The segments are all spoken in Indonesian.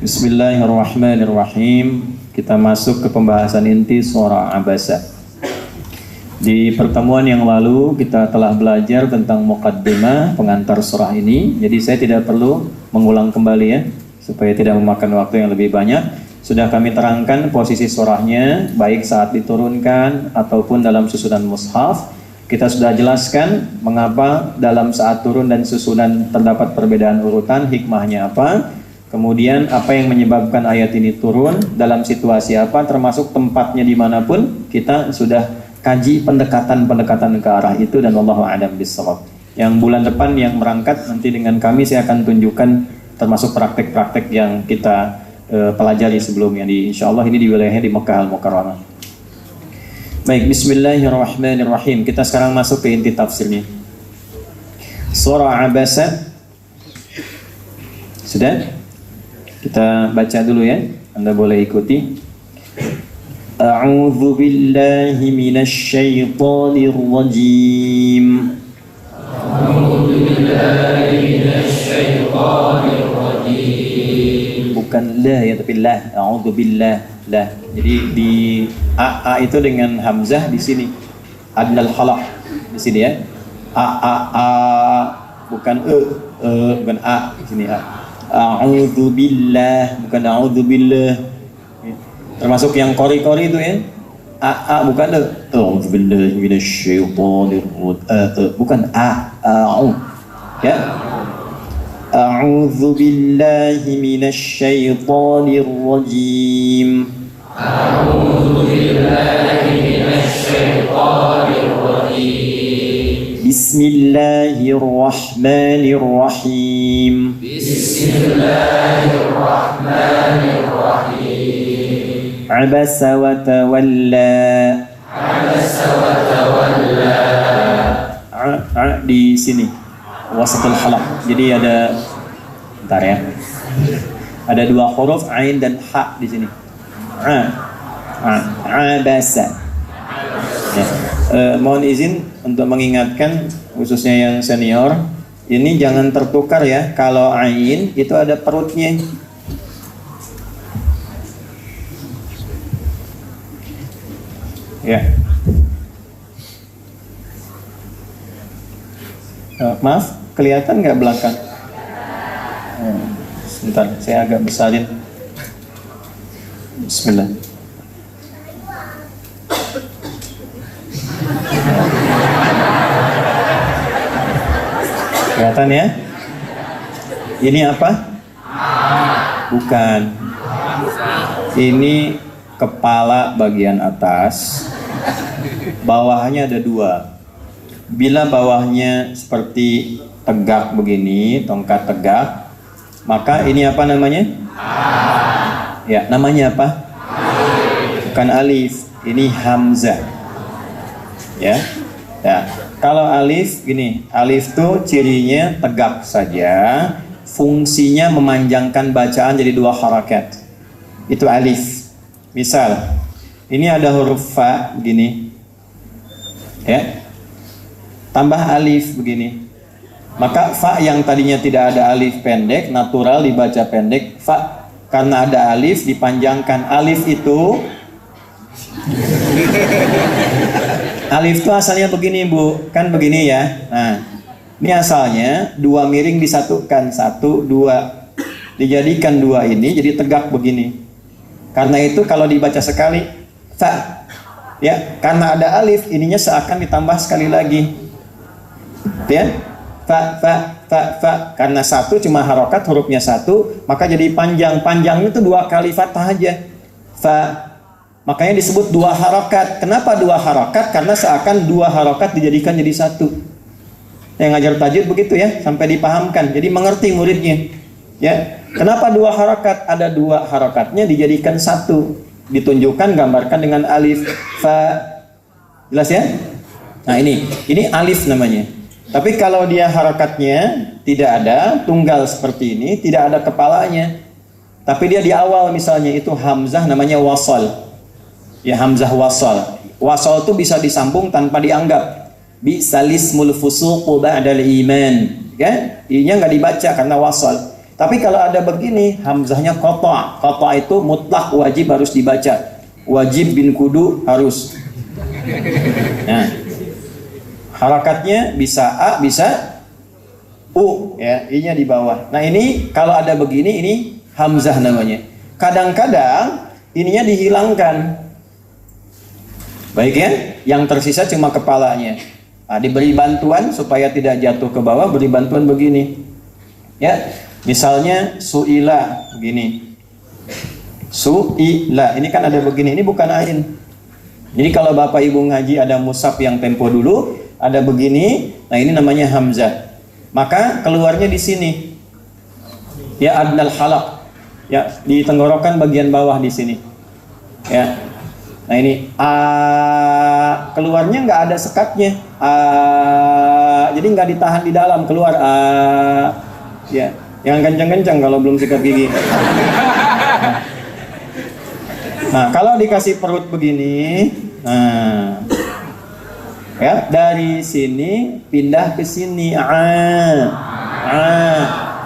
Bismillahirrahmanirrahim. Kita masuk ke pembahasan inti surah Abasa. Di pertemuan yang lalu kita telah belajar tentang muqaddimah, pengantar surah ini. Jadi saya tidak perlu mengulang kembali ya, supaya tidak memakan waktu yang lebih banyak. Sudah kami terangkan posisi surahnya, baik saat diturunkan ataupun dalam susunan mushaf. Kita sudah jelaskan mengapa dalam saat turun dan susunan terdapat perbedaan urutan, hikmahnya apa. Kemudian apa yang menyebabkan ayat ini turun, dalam situasi apa, termasuk tempatnya dimanapun. Kita sudah kaji pendekatan-pendekatan ke arah itu, dan wallahu a'lam bishawab. Yang bulan depan yang berangkat nanti dengan kami, saya akan tunjukkan termasuk praktek-praktek yang kita pelajari sebelumnya. Insyaallah ini di wilayahnya di Mekah Al-Mukarramah. Baik, bismillahirrahmanirrahim. Kita sekarang masuk ke inti tafsirnya. Surah Abasa. Sudah? Kita baca dulu ya. Anda boleh ikuti. A'udzu billahi minasy syaithanir rajim. A'udzu billahi minasy syaithanir rajim. Bukan la ya, tapi la. A'udzu billah. Lah, jadi di a itu dengan hamzah di sini. Adnal khalaq di sini ya. Bukan bukan a di sini a. A'udzu billah, bukan a'udzu billah. Termasuk yang qori-qori itu ya. Bukan a'udzu billahi minasyaitonir rajim. Bukan a'u. Ya. A'udzu billahi minasyaitonir rajim. A'udzu billahi minasyaitonir rajim. Bismillahirrahmanirrahim. Bismillahirrahmanirrahim. Abasa wa tawalla. Abasa wa tawalla. Di sini wasatul halaq. Jadi ada, bentar ya. Ada dua huruf ain dan ha di sini. Abasa. Ya. Mohon izin untuk mengingatkan khususnya yang senior, ini jangan tertukar ya. Kalau ain itu ada perutnya. Ya. Maaf, kelihatan nggak belakang? Sebentar, saya agak besarin. Bismillah. Kelihatan ya? Ini apa? Bukan. Ini kepala bagian atas. Bawahnya ada dua. Bila bawahnya seperti tegak begini, tongkat tegak, maka ini apa namanya? Ya, namanya apa? Bukan alif, ini hamzah. Ya. Ya. Kalau alif gini, alif tuh cirinya tegak saja, fungsinya memanjangkan bacaan jadi dua harakat. Itu alif. Misal, ini ada huruf fa begini. Ya. Tambah alif begini. Maka fa yang tadinya tidak ada alif pendek, natural dibaca pendek, fa karena ada alif dipanjangkan. Alif itu alif itu asalnya begini Bu, kan begini ya. Nah, ini asalnya dua miring disatukan, satu, dua, dijadikan dua ini jadi tegak begini. Karena itu kalau dibaca sekali fa, ya, karena ada alif ininya seakan ditambah sekali lagi. Ya, fa. Karena satu cuma harokat, hurufnya satu, maka jadi panjang. Panjangnya itu dua kali fathah aja. Fa. Makanya disebut dua harokat. Kenapa dua harokat? Karena seakan dua harokat dijadikan jadi satu. Yang ngajar tajwid begitu ya, sampai dipahamkan. Jadi mengerti muridnya. Ya, kenapa dua harokat? Ada dua harokatnya dijadikan satu. Ditunjukkan, gambarkan dengan alif. Fa. Jelas ya? Nah ini alif namanya. Tapi kalau dia harakatnya tidak ada, tunggal seperti ini, tidak ada kepalanya, tapi dia di awal misalnya itu hamzah, namanya wasal. Ya, hamzah wasal. Wasal itu bisa disambung tanpa dianggap. Bisalismul fusuqu ba'dal iman. Ya, ininya nggak dibaca karena wasal. Tapi kalau ada begini, hamzahnya qata'. Qata' itu mutlak wajib harus dibaca. Wajib bin kudu harus. Nah, harakatnya bisa A, bisa U, ya, I-nya di bawah. Nah, ini kalau ada begini, ini hamzah namanya. Kadang-kadang ininya dihilangkan. Baik ya, yang tersisa cuma kepalanya. Nah, diberi bantuan supaya tidak jatuh ke bawah, beri bantuan begini. Ya, misalnya su'ila begini. Su'ila, ini kan ada begini, ini bukan ain. Jadi kalau Bapak Ibu ngaji ada mushaf yang tempo dulu, ada begini, nah ini namanya hamzah. Maka keluarnya di sini. Ya, adnal halaq. Ya, di tenggorokan bagian bawah di sini. Ya. Nah ini a, keluarnya nggak ada sekatnya. Jadi nggak ditahan di dalam, keluar a. Ya, yang kencang-kencang kalau belum sikat gigi. Nah, kalau dikasih perut begini, nah, ya, dari sini pindah ke sini.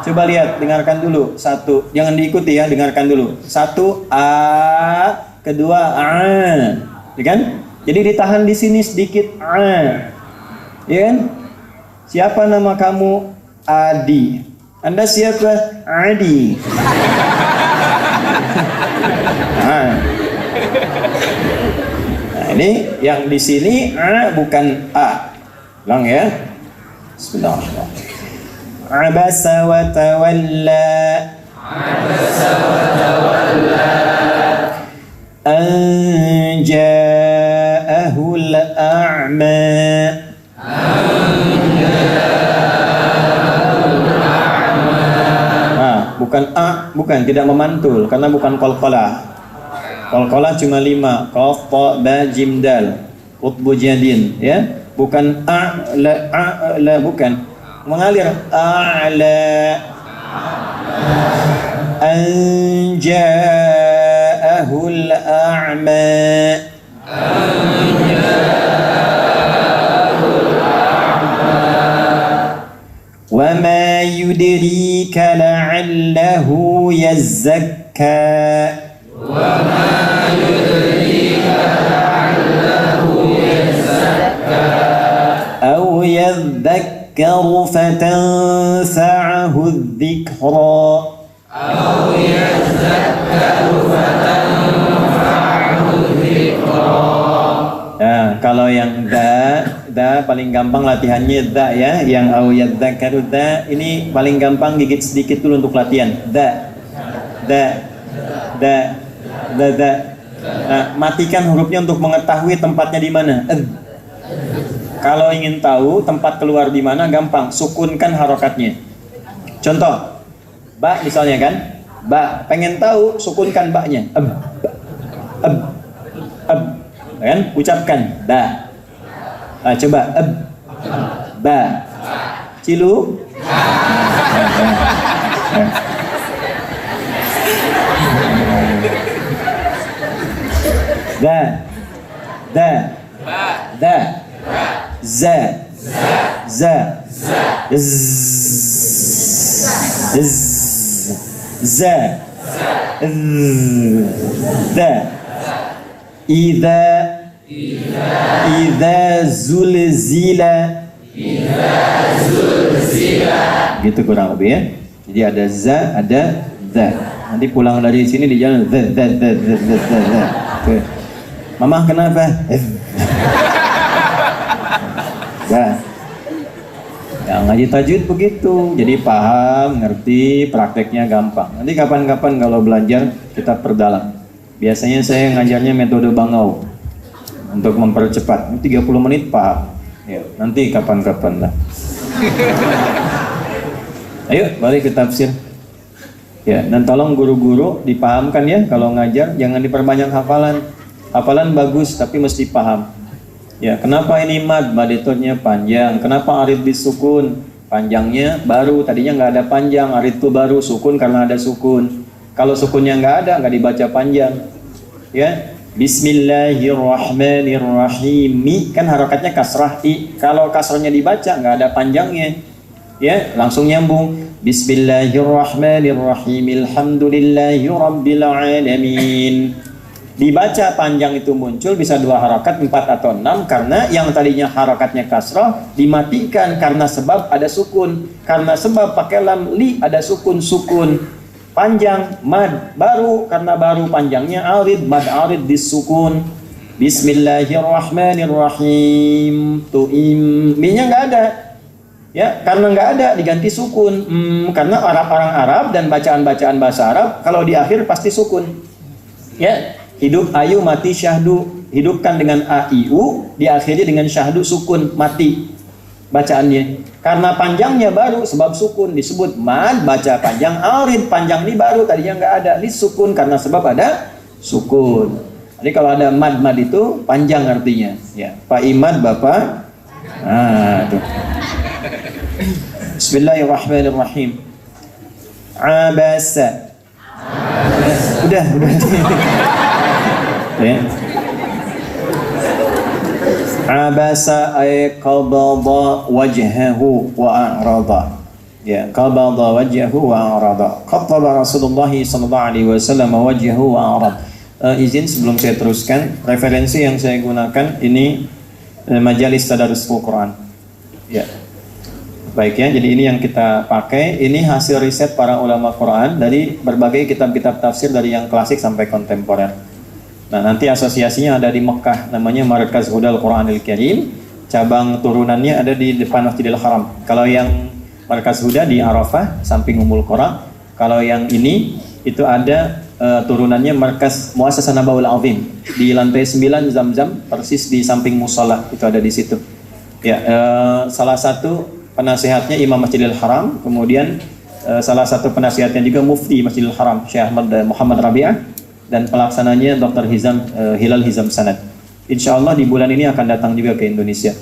Coba lihat, dengarkan dulu. Satu, jangan diikuti ya, dengarkan dulu. Satu, a, kedua, a, ya kan? Jadi ditahan di sini sedikit, a, ya kan? Siapa nama kamu? Adi. Anda siapa? Adi. Nah, ini yang di sini a bukan a. Ulang ya. Bismillahirrahmanirrahim. Abasa wa tawalla. Abasa wa tawalla. An ja'ahu al-a'ma. Bukan a, bukan, tidak memantul karena bukan qalqalah. Qalqalah cuma 5, qaf, ta, ba, jim, dal, qutbu jadin, ya. Bukan a, la, bukan. Mengalir a'la. An ja'ahu al-a'ma. وَمَا يُدْرِيكَ لَعَلَّهُ يَزَّكَّى وَمَا يُدْرِيكَ لَعَلَّهُ يَزَّكَّى أَوْ يَذَّكَّرُ فَتَنفَعَهُ الذِّكْرَى أَوْ يَذَّكَّرُ فَتَنفَعَهُ الذِّكْرَى. Nah, kalau yang da paling gampang latihannya da ya, yang au yadzakaru da ini paling gampang, gigit sedikit dulu untuk latihan. Da. Nah, matikan hurufnya untuk mengetahui tempatnya di mana. Kalau ingin tahu tempat keluar di mana, gampang, sukunkan harokatnya. Contoh, ba misalnya kan, ba, pengen tahu, sukunkan ba-nya. Kan, ucapkan ba. Nah, coba ba, cilu, da, za, da, idza zulzila. Gitu kurang lebih ya. Jadi ada za, ada za. Nanti pulang dari sini di jalan za. Mama kenapa? Za. Ya, ngaji tajwid begitu. Jadi paham, ngerti, prakteknya gampang. Nanti kapan-kapan kalau belajar kita perdalam. Biasanya saya ngajarnya metode bangau untuk mempercepat. 30 menit paham. Ya, nanti kapan-kapan lah. Ayo balik ke tafsir. Ya, dan tolong guru-guru dipahamkan ya, kalau ngajar jangan diperbanyak hafalan. Hafalan bagus tapi mesti paham. Ya, kenapa ini mad itutnya panjang? Kenapa arid disukun? Panjangnya baru, tadinya nggak ada panjang, arid itu baru, sukun karena ada sukun. Kalau sukunnya nggak ada, nggak dibaca panjang. Ya, Bismillahirrahmanirrahim. Kan harokatnya kasrah i. Kalau kasrahnya dibaca nggak ada panjangnya. Ya, langsung nyambung. Bismillahirrahmanirrahim. Alhamdulillahirabbil alamin. Dibaca panjang itu muncul bisa 2 harakat, 4 atau 6, karena yang tadinya harakatnya kasrah dimatikan karena sebab ada sukun. Karena sebab pakai lam li ada sukun. Panjang mad baru, karena baru panjangnya arid, mad arid disukun. Bismillahirrahmanirrahim. Tu'im mi-nya nggak ada. Ya, karena nggak ada diganti sukun. Karena orang Arab dan bacaan-bacaan bahasa Arab kalau di akhir pasti sukun. Ya. Hidup ayu mati syahdu, hidupkan dengan aiu, diakhiri dengan syahdu sukun, mati bacaannya. Karena panjangnya baru sebab sukun disebut mad, baca panjang. Arid panjang ini baru, tadinya nggak ada, ini sukun karena sebab ada sukun. Jadi kalau ada mad itu panjang artinya. Ya, Pak Imad Bapak. Tuh. Bismillahirrahmanirrahim. Abasa. Udah. Ya. Abasa ay qabada wajhahu wa a'rada. Ya, qabada wajhahu wa a'rada. Qattaba Rasulullah sallallahu alaihi wasallam wajhahu wa a'rada. Izin sebelum saya teruskan, referensi yang saya gunakan ini majalis tadarrusul Quran. Ya. Baik ya, jadi ini yang kita pakai. Ini hasil riset para ulama Quran dari berbagai kitab-kitab tafsir dari yang klasik sampai kontemporer. Nah, nanti asosiasinya ada di Mekah, namanya Markaz Hudal Quranil Karim. Cabang turunannya ada di depan Masjidil Haram. Kalau yang Markaz Huda di Arafah, samping Ummul Qura. Kalau yang ini, itu ada turunannya Markaz Muassasah Nabaul Azim di lantai 9 Zamzam, persis di samping musola, itu ada di situ. Ya, salah satu penasihatnya Imam Masjidil Haram, kemudian salah satu penasihatnya juga Mufti Masjidil Haram, Syekh Ahmad Muhammad Rabi'ah, dan pelaksananya Dr. Hilal Hizam Sanad. Insya Allah di bulan ini akan datang juga ke Indonesia.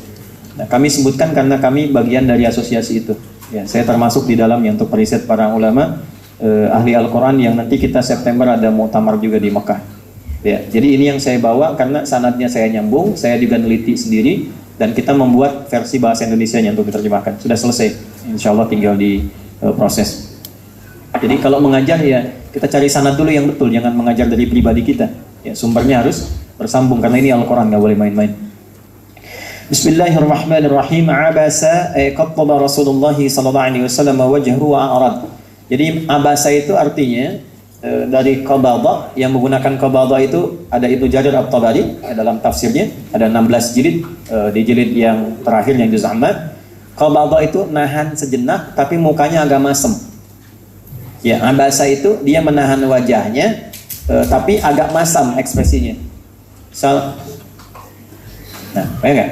Nah, kami sebutkan karena kami bagian dari asosiasi itu. Ya, saya termasuk di dalamnya untuk periset para ulama ahli Al-Quran yang nanti kita September ada muktamar juga di Mekah. Ya, jadi ini yang saya bawa karena sanadnya saya nyambung, saya juga neliti sendiri, dan kita membuat versi bahasa Indonesianya untuk diterjemahkan. Sudah selesai, insya Allah tinggal di proses. Jadi kalau mengajar ya kita cari sanad dulu yang betul, jangan mengajar dari pribadi kita. Ya, sumbernya harus bersambung karena ini Al-Quran, nggak boleh main-main. Bismillahirrahmanirrahim. Abasa qattaba Rasulullah sallallahu alaihi wasallam wajhahu wa a'rad. Jadi abasa itu artinya dari qabada, yang menggunakan qabada itu ada Ibnu Jarir At-Tabari dalam tafsirnya, ada 16 jilid, di jilid yang terakhir yang juz amma. Qabada itu nahan sejenak tapi mukanya agak masem. Ya, abasa itu dia menahan wajahnya tapi agak masam ekspresinya. Nah, bayang nggak?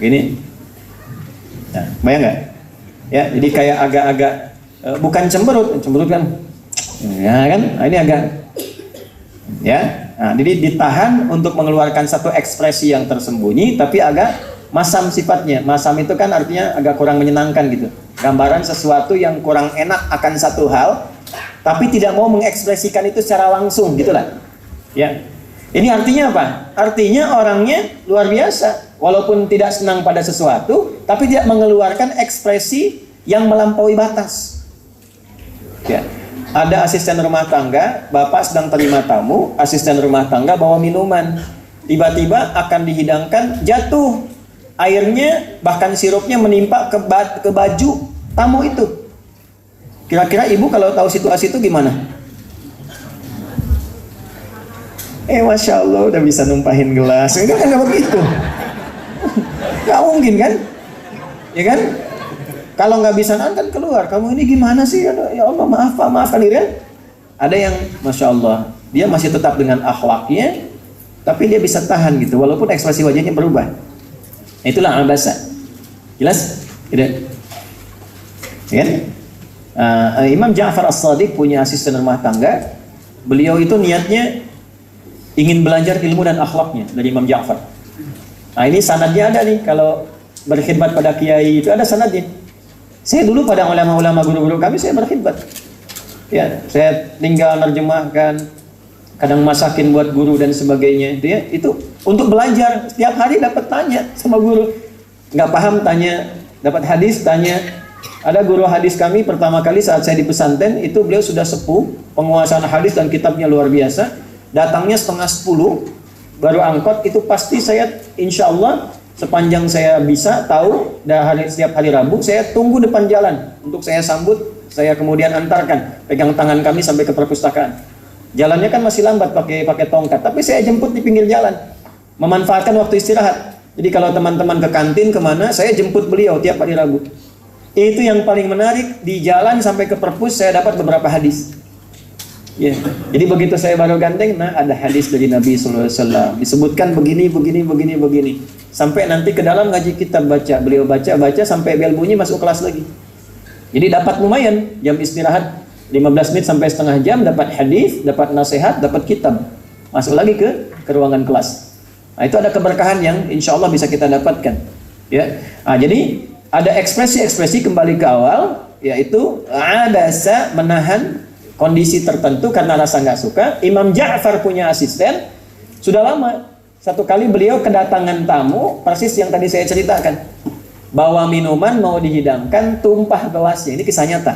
Gini. Nah, bayang nggak? Ya, jadi kayak agak-agak bukan cemberut kan? Ya kan? Nah, ini agak, ya. Nah, jadi ditahan untuk mengeluarkan satu ekspresi yang tersembunyi, tapi agak masam sifatnya. Masam itu kan artinya agak kurang menyenangkan gitu. Gambaran sesuatu yang kurang enak akan satu hal, tapi tidak mau mengekspresikan itu secara langsung, gitulah. Ya. Ini artinya apa? Artinya orangnya luar biasa, walaupun tidak senang pada sesuatu, tapi tidak mengeluarkan ekspresi yang melampaui batas. Ya. Ada asisten rumah tangga, bapak sedang terima tamu, asisten rumah tangga bawa minuman, tiba-tiba akan dihidangkan, jatuh airnya, bahkan sirupnya menimpa ke baju tamu itu. Kira-kira ibu kalau tahu situasi itu gimana? Masya Allah udah bisa numpahin gelas. Ini kan nggak begitu. Nggak mungkin kan? Ya kan? Kalau nggak bisa kan keluar. Kamu ini gimana sih? Ya Allah maafkan diri kan? Ada yang Masya Allah dia masih tetap dengan akhlaknya, tapi dia bisa tahan gitu, walaupun ekspresi wajahnya berubah. Itulah abasa. Jelas? Tidak? Ya kan? Imam Ja'far As-Shadiq punya asisten rumah tangga. Beliau itu niatnya ingin belajar ilmu dan akhlaknya dari Imam Ja'far. Nah, ini sanadnya ada nih, kalau berkhidmat pada kiai itu ada sanadnya. Saya dulu pada ulama-ulama guru-guru kami saya berkhidmat. Ya, saya tinggal nerjemahkan, kadang masakin buat guru dan sebagainya itu ya. Itu untuk belajar, setiap hari dapat tanya sama guru. Nggak paham tanya, dapat hadis tanya. Ada guru hadis kami pertama kali saat saya di pesantren, itu beliau sudah sepuh, penguasaan hadis dan kitabnya luar biasa. Datangnya 9:30, baru angkot, itu pasti saya insya Allah sepanjang saya bisa tahu, setiap hari Rabu saya tunggu depan jalan untuk saya sambut, saya kemudian antarkan, pegang tangan kami sampai ke perpustakaan. Jalannya kan masih lambat pakai tongkat, tapi saya jemput di pinggir jalan, memanfaatkan waktu istirahat. Jadi kalau teman-teman ke kantin kemana, saya jemput beliau tiap hari Rabu. Itu yang paling menarik, di jalan sampai ke perpus saya dapat beberapa hadis. Ya. Jadi begitu saya baru ganteng, nah ada hadis dari Nabi SAW disebutkan begini. Sampai nanti ke dalam ngaji kitab baca, beliau baca sampai bel bunyi masuk kelas lagi. Jadi dapat lumayan, jam istirahat 15 menit sampai setengah jam, dapat hadis, dapat nasihat, dapat kitab. Masuk lagi ke ruangan kelas. Nah, itu ada keberkahan yang insya Allah bisa kita dapatkan. Ya. Nah, jadi ada ekspresi-ekspresi kembali ke awal, yaitu abasa, menahan kondisi tertentu karena rasa nggak suka. Imam Ja'far punya asisten sudah lama. Satu kali beliau kedatangan tamu, persis yang tadi saya ceritakan. Bawa minuman mau dihidangkan, tumpah gelasnya. Ini kisah nyata.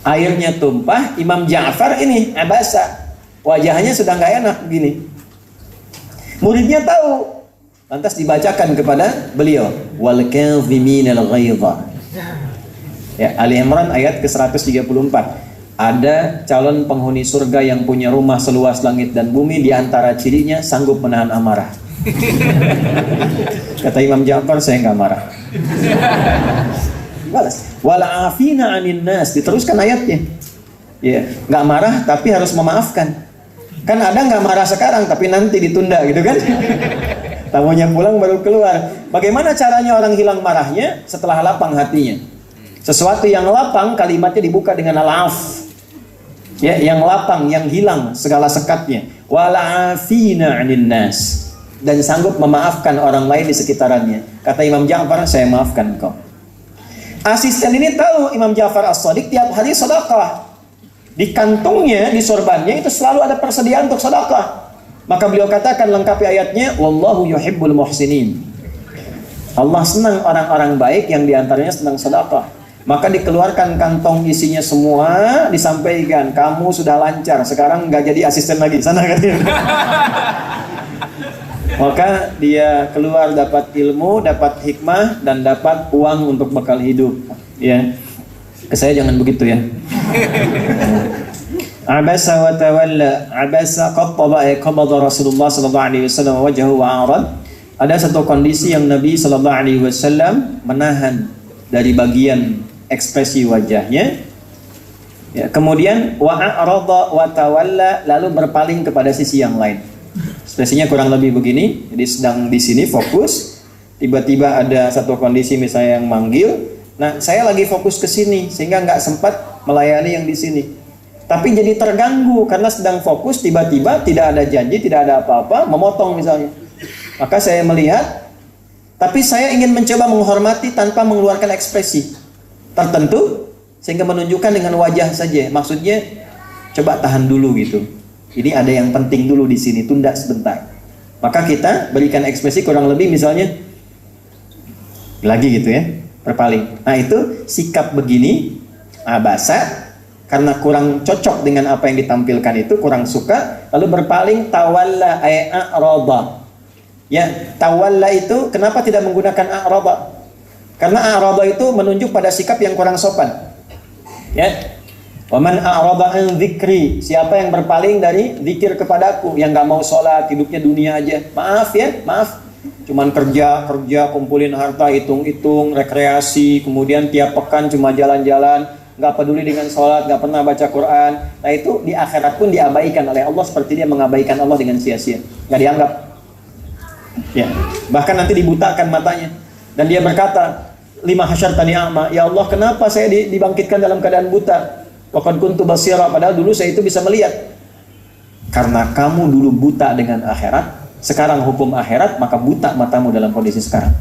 Airnya tumpah, Imam Ja'far ini abasa, wajahnya sudah nggak enak begini. Muridnya tahu, lantas dibacakan kepada beliau, wal kadhiminal ghaidha. Ya, Ali Imran ayat ke-134. Ada calon penghuni surga yang punya rumah seluas langit dan bumi, di antara cirinya sanggup menahan amarah. Kata Imam Ja'far, saya nggak marah. Balas, wal afina 'anin nas, diteruskan ayatnya. Ya, nggak marah tapi harus memaafkan. Kan ada nggak marah sekarang tapi nanti ditunda gitu kan? Tamunya pulang baru keluar. Bagaimana caranya orang hilang marahnya? Setelah lapang hatinya. Sesuatu yang lapang kalimatnya dibuka dengan al-af. Ya, yang lapang, yang hilang segala sekatnya. Wala afina 'anil nas, dan sanggup memaafkan orang lain di sekitarannya. Kata Imam Ja'far, saya maafkan kau. Asisten ini tahu Imam Ja'far As-Shadiq tiap hari sedekah. Di kantungnya, di sorbannya itu selalu ada persediaan untuk sedekah. Maka beliau katakan lengkapi ayatnya, wallahu yuhibbul muhsinin. Allah senang orang-orang baik yang diantaranya senang sedekah. Maka dikeluarkan kantong isinya semua, disampaikan, kamu sudah lancar, sekarang nggak jadi asisten lagi, sana katanya. Maka dia keluar dapat ilmu, dapat hikmah, dan dapat uang untuk bekal hidup. Ya, ke saya jangan begitu ya. Abasa wa tawalla, abasa qabada Rasulullah sallallahu alaihi wasallam wajhahu wa arad. Ada satu kondisi yang Nabi sallallahu alaihi wasallam menahan dari bagian ekspresi wajahnya. Ya, kemudian wa a'rada wa tawalla, lalu berpaling kepada sisi yang lain. Ekspresinya kurang lebih begini. Jadi sedang di sini fokus, tiba-tiba ada satu kondisi misalnya yang manggil. Nah, saya lagi fokus ke sini sehingga nggak sempat melayani yang di sini. Tapi jadi terganggu karena sedang fokus, tiba-tiba tidak ada janji, tidak ada apa-apa, memotong misalnya. Maka saya melihat, tapi saya ingin mencoba menghormati tanpa mengeluarkan ekspresi tertentu sehingga menunjukkan dengan wajah saja. Maksudnya coba tahan dulu gitu. Ini ada yang penting dulu di sini, tunda sebentar. Maka kita berikan ekspresi kurang lebih misalnya lagi gitu ya, berpaling. Nah, itu sikap begini abasa karena kurang cocok dengan apa yang ditampilkan itu, kurang suka, lalu berpaling tawalla a'rada. Ya, tawalla itu kenapa tidak menggunakan a'rada? Karena a'rada itu menunjuk pada sikap yang kurang sopan. Ya. Wa man a'rada an dzikri, siapa yang berpaling dari zikir kepadaku, yang enggak mau sholat, hidupnya dunia aja. Maaf ya, maaf. Cuman kerja, kumpulin harta, hitung-hitung, rekreasi, kemudian tiap pekan cuma jalan-jalan, nggak peduli dengan sholat, nggak pernah baca Quran. Nah, itu di akhirat pun diabaikan oleh Allah seperti dia mengabaikan Allah dengan sia-sia, nggak dianggap. Ya, bahkan nanti dibutakan matanya. Dan dia berkata, lima hasyartani a'ma, ya Allah, kenapa saya dibangkitkan dalam keadaan buta? Wa qad kuntu basira, padahal dulu saya itu bisa melihat. Karena kamu dulu buta dengan akhirat, sekarang hukum akhirat, maka buta matamu dalam kondisi sekarang.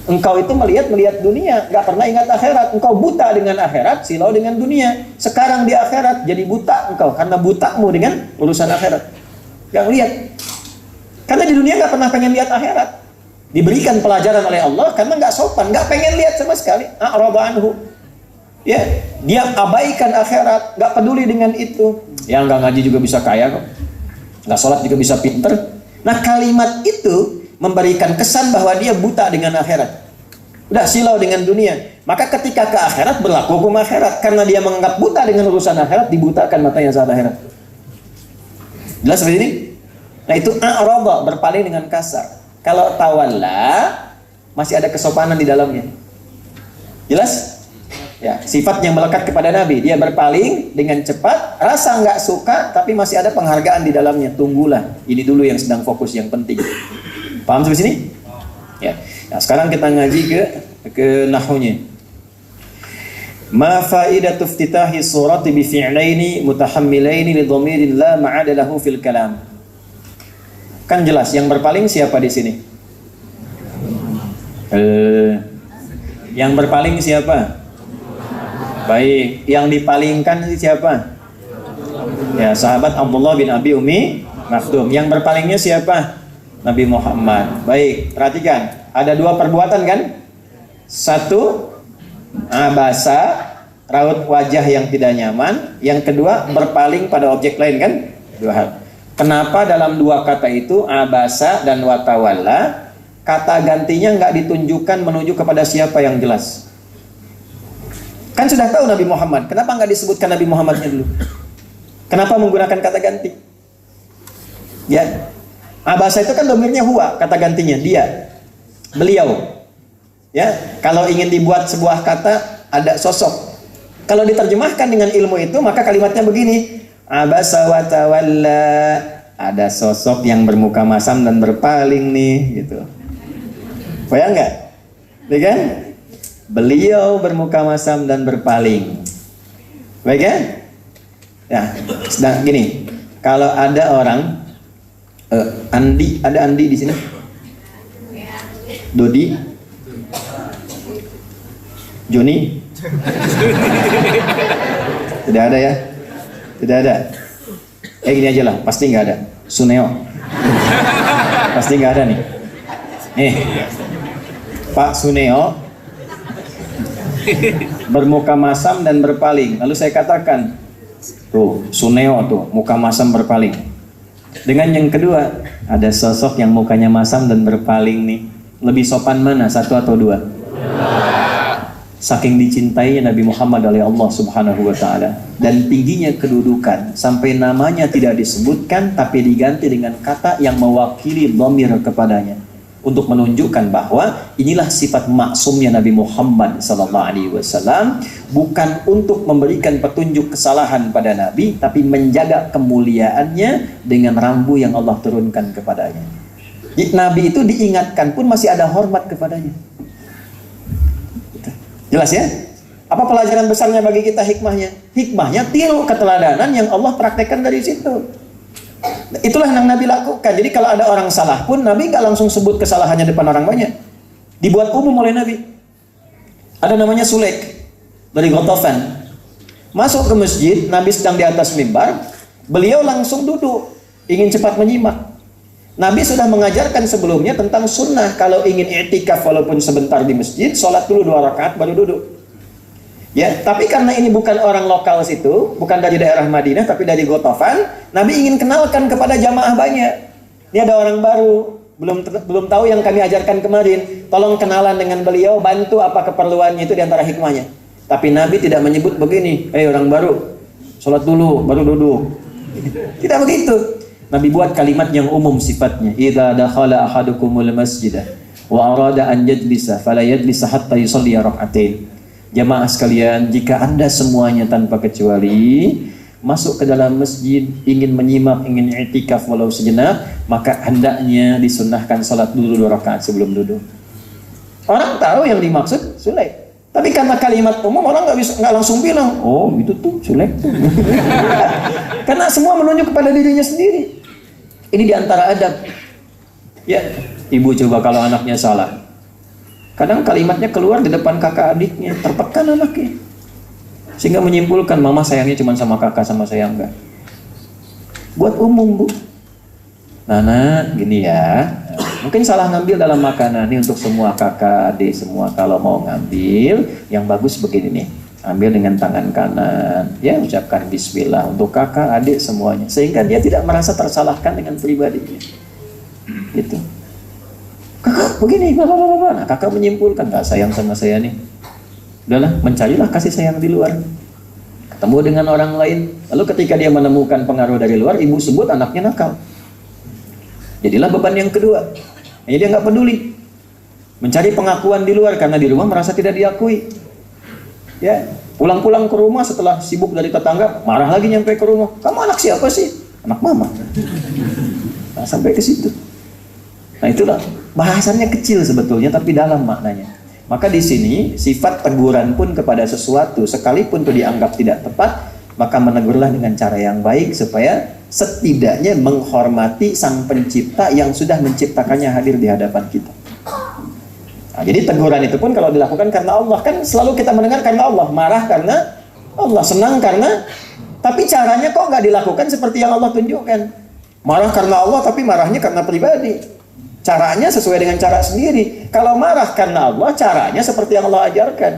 Engkau itu melihat dunia, nggak pernah ingat akhirat. Engkau buta dengan akhirat, silau dengan dunia. Sekarang di akhirat jadi buta engkau karena butamu dengan urusan akhirat. Nggak lihat. Karena di dunia nggak pernah pengen lihat akhirat. Diberikan pelajaran oleh Allah karena nggak sopan, nggak pengen lihat sama sekali. A'rada anhu. Ya, dia abaikan akhirat, nggak peduli dengan itu. Yang nggak ngaji juga bisa kaya kok, nggak sholat juga bisa pinter. Nah, kalimat itu memberikan kesan bahwa dia buta dengan akhirat, udah silau dengan dunia. Maka ketika ke akhirat berlaku hukum akhirat, karena dia menganggap buta dengan urusan akhirat, dibutakan matanya saat akhirat. Jelas seperti ini? Nah, itu a'rada, berpaling dengan kasar. Kalau tawalla masih ada kesopanan di dalamnya. Jelas? Ya, sifat yang melekat kepada Nabi, dia berpaling dengan cepat, rasa nggak suka, tapi masih ada penghargaan di dalamnya. Tunggulah, ini dulu yang sedang fokus, yang penting. Paham sampai sini? Ya. Nah, sekarang kita ngaji ke nahwunya. Ma faidatu iftitahi surati bi fi'laini mutahammilaini li dhamirin la ma'ada lahu fil kalam. Kan jelas yang berpaling siapa di sini? Yang berpaling siapa? Baik, yang dipalingkan siapa? Ya, sahabat Abdullah bin Abi Umi Maktum. Yang berpalingnya siapa? Nabi Muhammad. Baik, perhatikan. Ada dua perbuatan kan? Satu, abasa, raut wajah yang tidak nyaman. Yang kedua, berpaling pada objek lain kan? Dua hal. Kenapa dalam dua kata itu, abasa dan watawalla, kata gantinya nggak ditunjukkan menuju kepada siapa yang jelas? Kan sudah tahu Nabi Muhammad, kenapa nggak disebutkan Nabi Muhammadnya dulu? Kenapa menggunakan kata ganti? Ya, abasa itu kan domirnya huwa, kata gantinya dia, beliau. Ya, kalau ingin dibuat sebuah kata ada sosok. Kalau diterjemahkan dengan ilmu itu, maka kalimatnya begini: abasa wa tawalla, ada sosok yang bermuka masam dan berpaling nih, gitu. Bayang nggak? Ya kan? Beliau bermuka masam dan berpaling. Baik ya? Ya, sedang gini. Kalau ada orang Andi, ada Andi di sini? Dodi? Joni? Tidak ada ya? Tidak ada. Gini aja lah, pasti nggak ada. Suneo, pasti nggak ada nih. Pak Suneo bermuka masam dan berpaling. Lalu saya katakan, tuh Suneo tuh muka masam berpaling. Dengan yang kedua, ada sosok yang mukanya masam dan berpaling nih. Lebih sopan mana, satu atau dua? Saking dicintainya Nabi Muhammad oleh Allah Subhanahu wa Ta'ala, dan tingginya kedudukan sampai namanya tidak disebutkan tapi diganti dengan kata yang mewakili dhamir kepadanya, untuk menunjukkan bahwa inilah sifat maksumnya Nabi Muhammad SAW, bukan untuk memberikan petunjuk kesalahan pada Nabi, tapi menjaga kemuliaannya dengan rambu yang Allah turunkan kepadanya. Nabi itu diingatkan pun masih ada hormat kepadanya. Jelas ya? Apa pelajaran besarnya bagi kita hikmahnya? Hikmahnya tiru keteladanan yang Allah praktekkan dari situ. Itulah yang Nabi lakukan. Jadi kalau ada orang salah pun, Nabi nggak langsung sebut kesalahannya depan orang banyak. Dibuat umum oleh Nabi. Ada namanya Sulaik dari Ghatafan. Masuk ke masjid, Nabi sedang di atas mimbar, beliau langsung duduk, ingin cepat menyimak. Nabi sudah mengajarkan sebelumnya tentang sunnah. Kalau ingin i'tikaf walaupun sebentar di masjid, sholat dulu 2 rakaat baru duduk. Ya, tapi karena ini bukan orang lokal situ, bukan dari daerah Madinah, tapi dari Ghatafan, Nabi ingin kenalkan kepada jamaah banyak. Ini ada orang baru, belum tahu yang kami ajarkan kemarin. Tolong kenalan dengan beliau, bantu apa keperluannya, itu diantara hikmahnya. Tapi Nabi tidak menyebut begini, orang baru, sholat dulu, baru duduk. Tidak begitu. Nabi buat kalimat yang umum sifatnya. Idza dakhala ahadukumul masjidah wa arada an yajlisa fala yajlisa hatta yusalli rak'atain. Jamaah sekalian, jika Anda semuanya tanpa kecuali masuk ke dalam masjid, ingin menyimak, ingin i'tikaf walau sejenak, maka hendaknya disunnahkan salat dulu 2 rakaat sebelum duduk. Orang tahu yang dimaksud Sulaik. Tapi karena kalimat umum, orang nggak langsung bilang, oh itu tuh Sulaik tuh. Karena semua menunjuk kepada dirinya sendiri. Ini diantara adab. Ya, ibu coba kalau anaknya salah, kadang kalimatnya keluar di depan kakak adiknya, terpekan anaknya, sehingga menyimpulkan mama sayangnya cuma sama kakak, sama saya enggak. Buat umum, Bu. Nana, gini ya, Mungkin salah ngambil dalam makanan. Ini untuk semua kakak, adik semua, kalau mau ngambil yang bagus begini nih. Ambil dengan tangan kanan, ya, ucapkan bismillah untuk kakak, adik semuanya, sehingga dia tidak merasa tersalahkan dengan pribadinya. Gitu. Kakak begini, nah, kakak menyimpulkan nggak sayang sama saya nih. Udahlah, mencarilah kasih sayang di luar. Ketemu dengan orang lain, lalu ketika dia menemukan pengaruh dari luar, ibu sebut anaknya nakal. Jadilah beban yang kedua. Jadi dia nggak peduli mencari pengakuan di luar karena di rumah merasa tidak diakui. Ya, pulang-pulang ke rumah setelah sibuk dari tetangga, marah lagi nyampe ke rumah. Kamu anak siapa sih? Anak mama. Nah, sampai ke situ. Nah, itulah bahasannya kecil sebetulnya tapi dalam maknanya. Maka di sini sifat teguran pun kepada sesuatu sekalipun itu dianggap tidak tepat, maka menegurlah dengan cara yang baik supaya setidaknya menghormati sang pencipta yang sudah menciptakannya hadir di hadapan kita. Nah, jadi teguran itu pun kalau dilakukan karena Allah, kan selalu kita mendengar karena Allah, marah karena Allah, senang karena, tapi caranya kok nggak dilakukan seperti yang Allah tunjukkan. Marah karena Allah tapi marahnya karena pribadi. Caranya sesuai dengan cara sendiri. Kalau marah karena Allah, caranya seperti yang Allah ajarkan.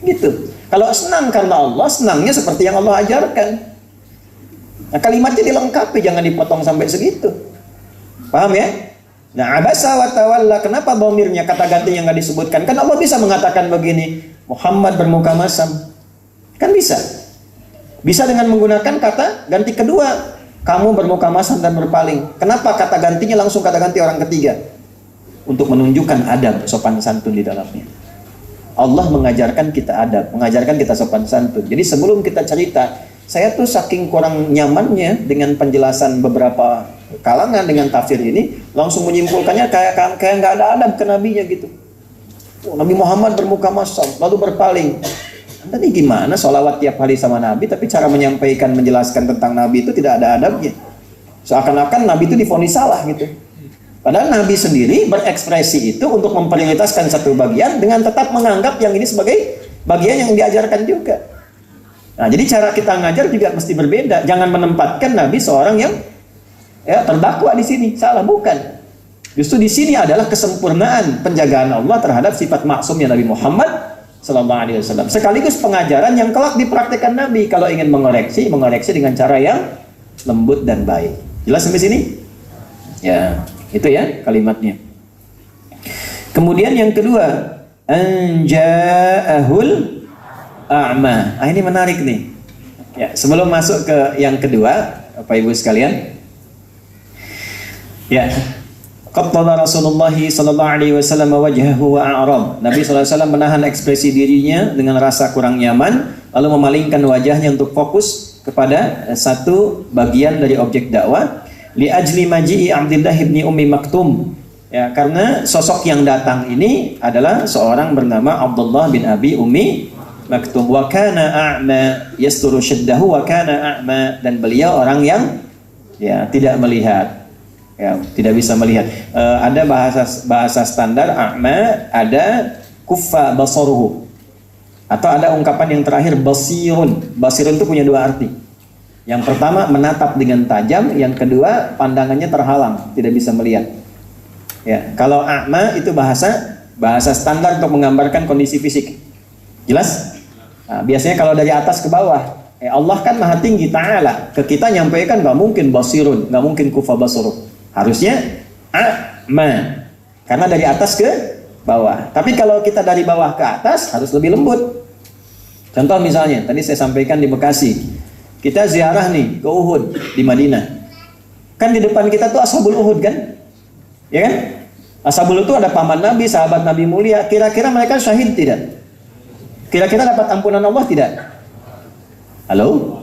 Gitu. Kalau senang karena Allah, senangnya seperti yang Allah ajarkan. Nah, kalimatnya dilengkapi, jangan dipotong sampai segitu. Paham ya? Nah, abasa wa tawalla, kenapa dhamirnya kata gantinya nggak disebutkan? Kan Allah bisa mengatakan begini, Muhammad bermuka masam. Kan bisa. Bisa dengan menggunakan kata ganti kedua, kamu bermuka masam dan berpaling. Kenapa kata gantinya langsung kata ganti orang ketiga? Untuk menunjukkan adab, sopan santun di dalamnya. Allah mengajarkan kita adab, mengajarkan kita sopan santun. Jadi sebelum kita cerita, saya tuh saking kurang nyamannya dengan penjelasan beberapa kalangan dengan tafsir ini, langsung menyimpulkannya kayak nggak ada adab ke nabinya gitu. Oh, Nabi Muhammad bermuka masam, lalu berpaling. Tadi gimana sholawat tiap hari sama Nabi, tapi cara menyampaikan, menjelaskan tentang Nabi itu tidak ada adabnya. Seakan-akan Nabi itu divonis salah gitu. Padahal Nabi sendiri berekspresi itu untuk memprioritaskan satu bagian dengan tetap menganggap yang ini sebagai bagian yang diajarkan juga. Nah, jadi cara kita ngajar juga mesti berbeda. Jangan menempatkan Nabi seorang yang terdakwa di sini. Salah, bukan. Justru di sini adalah kesempurnaan penjagaan Allah terhadap sifat maksumnya Nabi Muhammad sallallahu alaihi wasallam. Sekaligus pengajaran yang kelak dipraktikkan Nabi kalau ingin mengoreksi dengan cara yang lembut dan baik. Jelas sampai sini? Ya, itu ya kalimatnya. Kemudian yang kedua, anja'ahul a'ma. Ini menarik nih. Ya, sebelum masuk ke yang kedua, Bapak Ibu sekalian. Ya. Qattala Rasulullah sallallahu alaihi wasallam wajhahu wa a'rab. Nabi sallallahu alaihi wasallam menahan ekspresi dirinya dengan rasa kurang nyaman, lalu memalingkan wajahnya untuk fokus kepada satu bagian dari objek dakwah. Li ajli maji'i Abdullah ibni Ummi Maktum. Ya, karena sosok yang datang ini adalah seorang bernama Abdullah bin Abi Ummi Maktum. Wa kana a'ma yasturu syaddahu wa kana a'ma, dan beliau orang yang tidak melihat. Ya, tidak bisa melihat. Ada bahasa standar a'ma, ada kuffa basaruhu. Atau ada ungkapan yang terakhir basirun. Basirun itu punya dua arti. Yang pertama menatap dengan tajam, yang kedua pandangannya terhalang, tidak bisa melihat. Ya, kalau a'ma itu bahasa standar untuk menggambarkan kondisi fisik. Jelas? Nah, biasanya kalau dari atas ke bawah, Allah kan maha tinggi ta'ala. Ke kita nyampaikan nggak mungkin basirun, nggak mungkin kuffa basaruhu. Harusnya a'ma, karena dari atas ke bawah. Tapi kalau kita dari bawah ke atas harus lebih lembut. Contoh misalnya, tadi saya sampaikan di Bekasi, kita ziarah nih ke Uhud di Madinah. Kan di depan kita tuh Ashabul Uhud kan? Ya kan? Ashabul itu ada paman Nabi, sahabat Nabi mulia. Kira-kira mereka syahid tidak? Kira-kira dapat ampunan Allah tidak? Halo?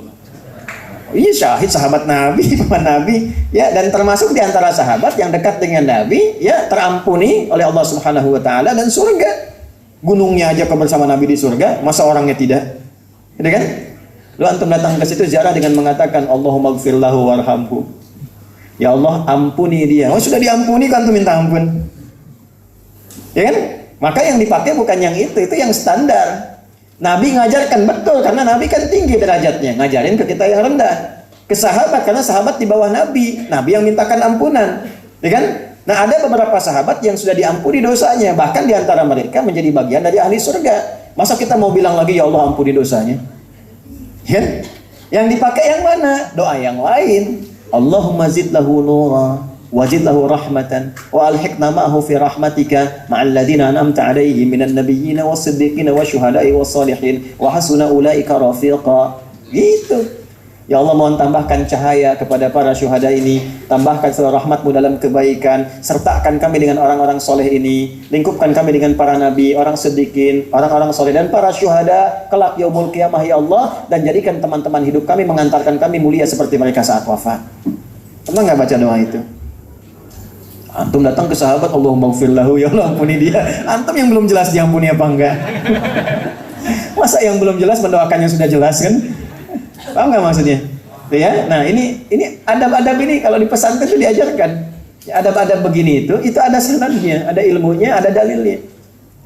Iya, syahid sahabat Nabi, paman Nabi, ya, dan termasuk di antara sahabat yang dekat dengan Nabi, ya, terampuni oleh Allah Subhanahu wa taala dan surga. Gunungnya aja bersama Nabi di surga, masa orangnya tidak? Gitu kan? Lu antum datang ke situ ziarah dengan mengatakan Allahumma gfirlahu warhamhu. Ya Allah, ampuni dia. Oh, sudah diampuni kan tuh minta ampun. Ya kan? Maka yang dipakai bukan yang itu yang standar. Nabi ngajarkan betul karena Nabi kan tinggi derajatnya, ngajarin ke kita yang rendah. Ke sahabat karena sahabat di bawah Nabi, Nabi yang mintakan ampunan, ya kan? Nah, ada beberapa sahabat yang sudah diampuni dosanya, bahkan diantara mereka menjadi bagian dari ahli surga. Masa kita mau bilang lagi, ya Allah ampuni dosanya? Ya? Yang dipakai yang mana? Doa yang lain. Allahumma zid lahu nura, wazid lahu rahmatan, wa alhiqna ma'ahu fi rahmatika ma'al ladina an'amta 'alaihim minan nabiyyin was-siddiqin wasyuhada'i was-salihin wa hasuna ulaika rafiqa. Gitu. Ya Allah, mohon tambahkan cahaya kepada para syuhada ini, tambahkan seluruh rahmat-Mu dalam kebaikan, sertakan kami dengan orang-orang soleh ini, lingkupkan kami dengan para nabi, orang sedikit, orang-orang soleh, dan para syuhada kelak yaumul qiyamah ya Allah, dan jadikan teman-teman hidup kami mengantarkan kami mulia seperti mereka saat wafat. Pernah nggak baca doa itu? Antum datang ke sahabat, Allahumma gfir lahu, ya Allah ampuni dia. Antum yang belum jelas diampuni apa enggak? Masa yang belum jelas mendoakan yang sudah jelas kan? Paham nggak maksudnya? Ya, nah ini adab-adab ini kalau di pesantren itu diajarkan. Ya, adab-adab begini itu ada sanadnya, ada ilmunya, ada dalilnya.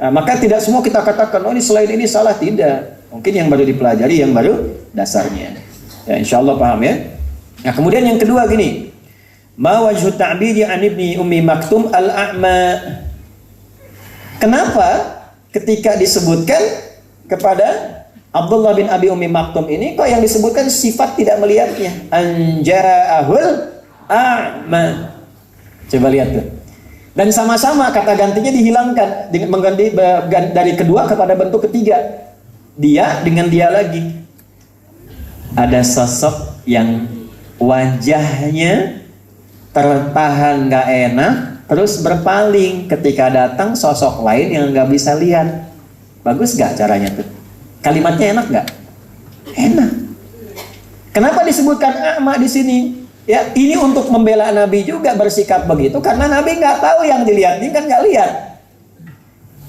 Nah, maka tidak semua kita katakan, oh ini selain ini salah, tidak. Mungkin yang baru dipelajari, yang baru dasarnya. Ya, insya Allah paham ya. Nah, kemudian yang kedua gini, ma wajhu ta'bidi an ibni ummi maktum al-a'ma. Kenapa ketika disebutkan kepada Abdullah bin Abi Ummi Maktum ini kok yang disebutkan sifat tidak melihatnya? Anja'ahul a'ma. Coba lihat tuh. Dan sama-sama kata gantinya dihilangkan dengan mengganti dari kedua kepada bentuk ketiga. Dia dengan dia lagi. Ada sosok yang wajahnya tertahan nggak enak, terus berpaling ketika datang sosok lain yang nggak bisa lihat. Bagus nggak caranya tuh? Kalimatnya enak nggak? Enak. Kenapa disebutkan a'ma di sini? Ya, ini untuk membela Nabi juga bersikap begitu karena Nabi nggak tahu yang dilihat ini kan nggak lihat.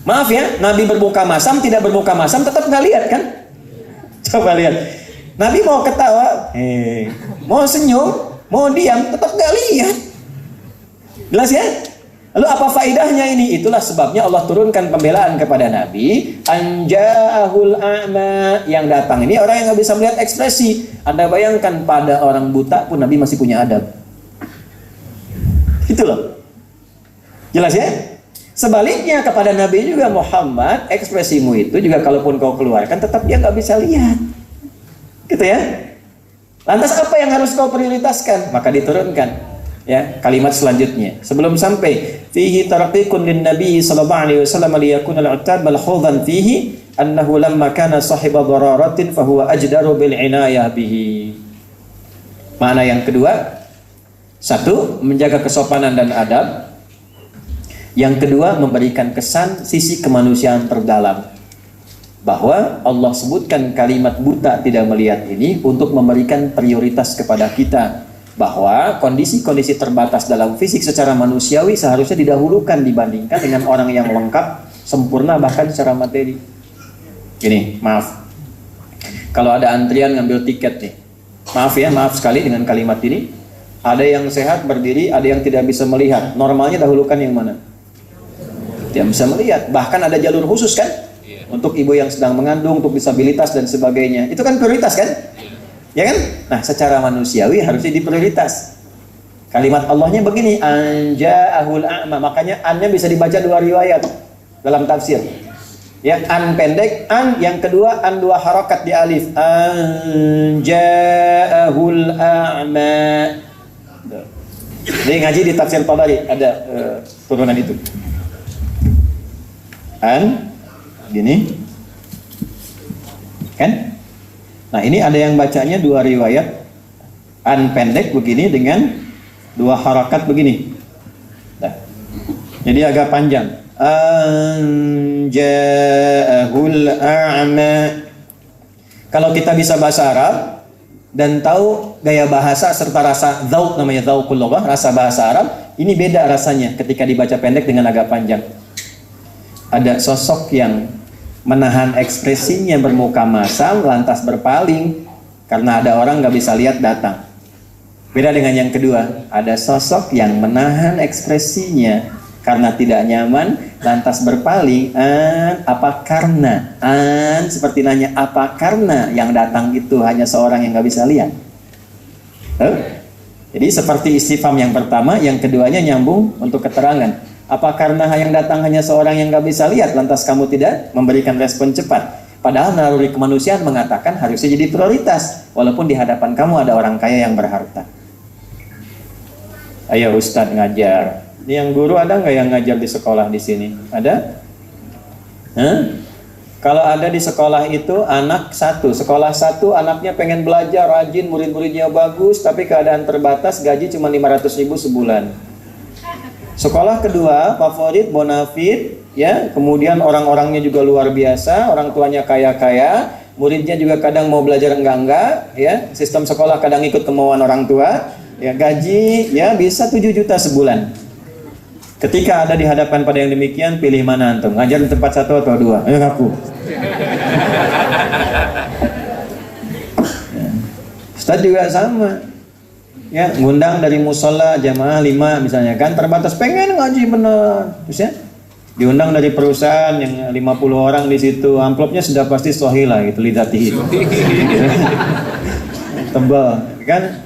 Maaf ya, Nabi bermuka masam, tidak bermuka masam tetap nggak lihat kan? Coba lihat. Nabi mau ketawa, mau senyum, mau diam, tetap nggak lihat. Jelas ya? Lalu apa faedahnya ini? Itulah sebabnya Allah turunkan pembelaan kepada Nabi. Anja'ahul a'ma. Yang datang ini orang yang nggak bisa melihat ekspresi. Anda bayangkan pada orang buta pun Nabi masih punya adab. Itu loh. Jelas ya? Sebaliknya kepada Nabi juga, Muhammad, ekspresimu itu juga kalaupun kau keluarkan tetap dia nggak bisa lihat. Gitu ya? Lantas apa yang harus kau prioritaskan? Maka diturunkan ya kalimat selanjutnya sebelum sampai fihi tarqiqun lin nabi sallallahu alaihi wasallam liyakuna al-'attab al-khudhan fihi annahu lamma kana sahiba dararatin fa huwa ajdaru bil inayah bihi. Makna yang kedua, satu, menjaga kesopanan dan adab. Yang kedua, memberikan kesan sisi kemanusiaan terdalam, bahwa Allah sebutkan kalimat buta tidak melihat ini untuk memberikan prioritas kepada kita, bahwa kondisi-kondisi terbatas dalam fisik secara manusiawi seharusnya didahulukan dibandingkan dengan orang yang lengkap, sempurna bahkan secara materi. Gini, maaf, kalau ada antrian ngambil tiket nih, maaf sekali dengan kalimat ini, ada yang sehat berdiri, ada yang tidak bisa melihat. Normalnya dahulukan yang mana? Tidak bisa melihat. Bahkan ada jalur khusus kan, untuk ibu yang sedang mengandung, untuk disabilitas dan sebagainya. Itu kan prioritas kan? Ya kan? Nah, secara manusiawi harusnya diprioritas. Kalimat Allahnya begini, anja'ahul a'ma. Makanya annya bisa dibaca dua riwayat dalam tafsir. Ya, an pendek, an yang kedua an dua harakat di alif. Anja'ahul a'ma. Jadi ngaji di tafsir Tabari ada turunan itu. An gini. Kan? Nah, ini ada yang bacanya dua riwayat, an pendek begini dengan dua harakat begini. Nah, jadi agak panjang. Anja'ahul a'ma. Kalau kita bisa bahasa Arab dan tahu gaya bahasa serta rasa dzauq, namanya dzauqul lughah, rasa bahasa Arab, ini beda rasanya ketika dibaca pendek dengan agak panjang. Ada sosok yang menahan ekspresinya bermuka masam lantas berpaling karena ada orang nggak bisa lihat datang. Beda dengan yang kedua, ada sosok yang menahan ekspresinya karena tidak nyaman lantas berpaling. Apa karena? Seperti nanya, apa karena yang datang itu hanya seorang yang nggak bisa lihat? Jadi seperti istifham yang pertama, yang keduanya nyambung untuk keterangan. Apa karena yang datang hanya seorang yang gak bisa lihat, lantas kamu tidak memberikan respon cepat? Padahal naluri kemanusiaan mengatakan harusnya jadi prioritas, walaupun di hadapan kamu ada orang kaya yang berharta. Ayo Ustadz ngajar. Ini yang guru ada nggak yang ngajar di sekolah di sini? Ada? Hah? Kalau ada di sekolah itu anak satu, sekolah satu anaknya pengen belajar rajin, murid-muridnya bagus, tapi keadaan terbatas, gaji cuma 500.000 sebulan. Sekolah kedua favorit, bonafit, ya, kemudian orang-orangnya juga luar biasa, orang tuanya kaya-kaya, muridnya juga kadang mau belajar enggak, ya, sistem sekolah kadang ikut kemauan orang tua, ya, gaji ya bisa 7 juta sebulan. Ketika ada di hadapan pada yang demikian, pilih mana antum? Ngajar di tempat satu atau dua? Ayo ngaku. Ustaz juga sama. Ya, ngundang dari musola jamaah 5 misalnya kan, terbatas pengen ngaji bener. Terus ya, diundang dari perusahaan yang 50 orang di situ, amplopnya sudah pasti sohila gitu, lidatihi. Tebal, kan?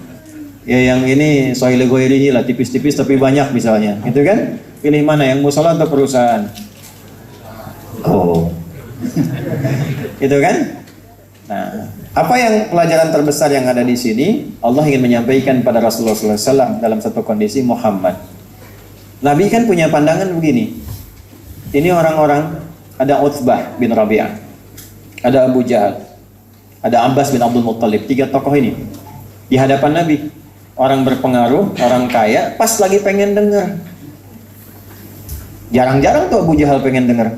Ya yang ini sohila goirihi lah, tipis-tipis tapi banyak misalnya, gitu kan? Pilih mana, yang musola atau perusahaan? Oh, gitu kan? Nah, apa yang pelajaran terbesar yang ada di sini? Allah ingin menyampaikan pada Rasulullah SAW dalam satu kondisi Muhammad. Nabi kan punya pandangan begini. Ini orang-orang, ada Utsbah bin Rabi'ah, ada Abu Jahal, ada Abbas bin Abdul Muttalib, 3 tokoh ini di hadapan Nabi. Orang berpengaruh, orang kaya, pas lagi pengen dengar. Jarang-jarang tuh Abu Jahal pengen dengar.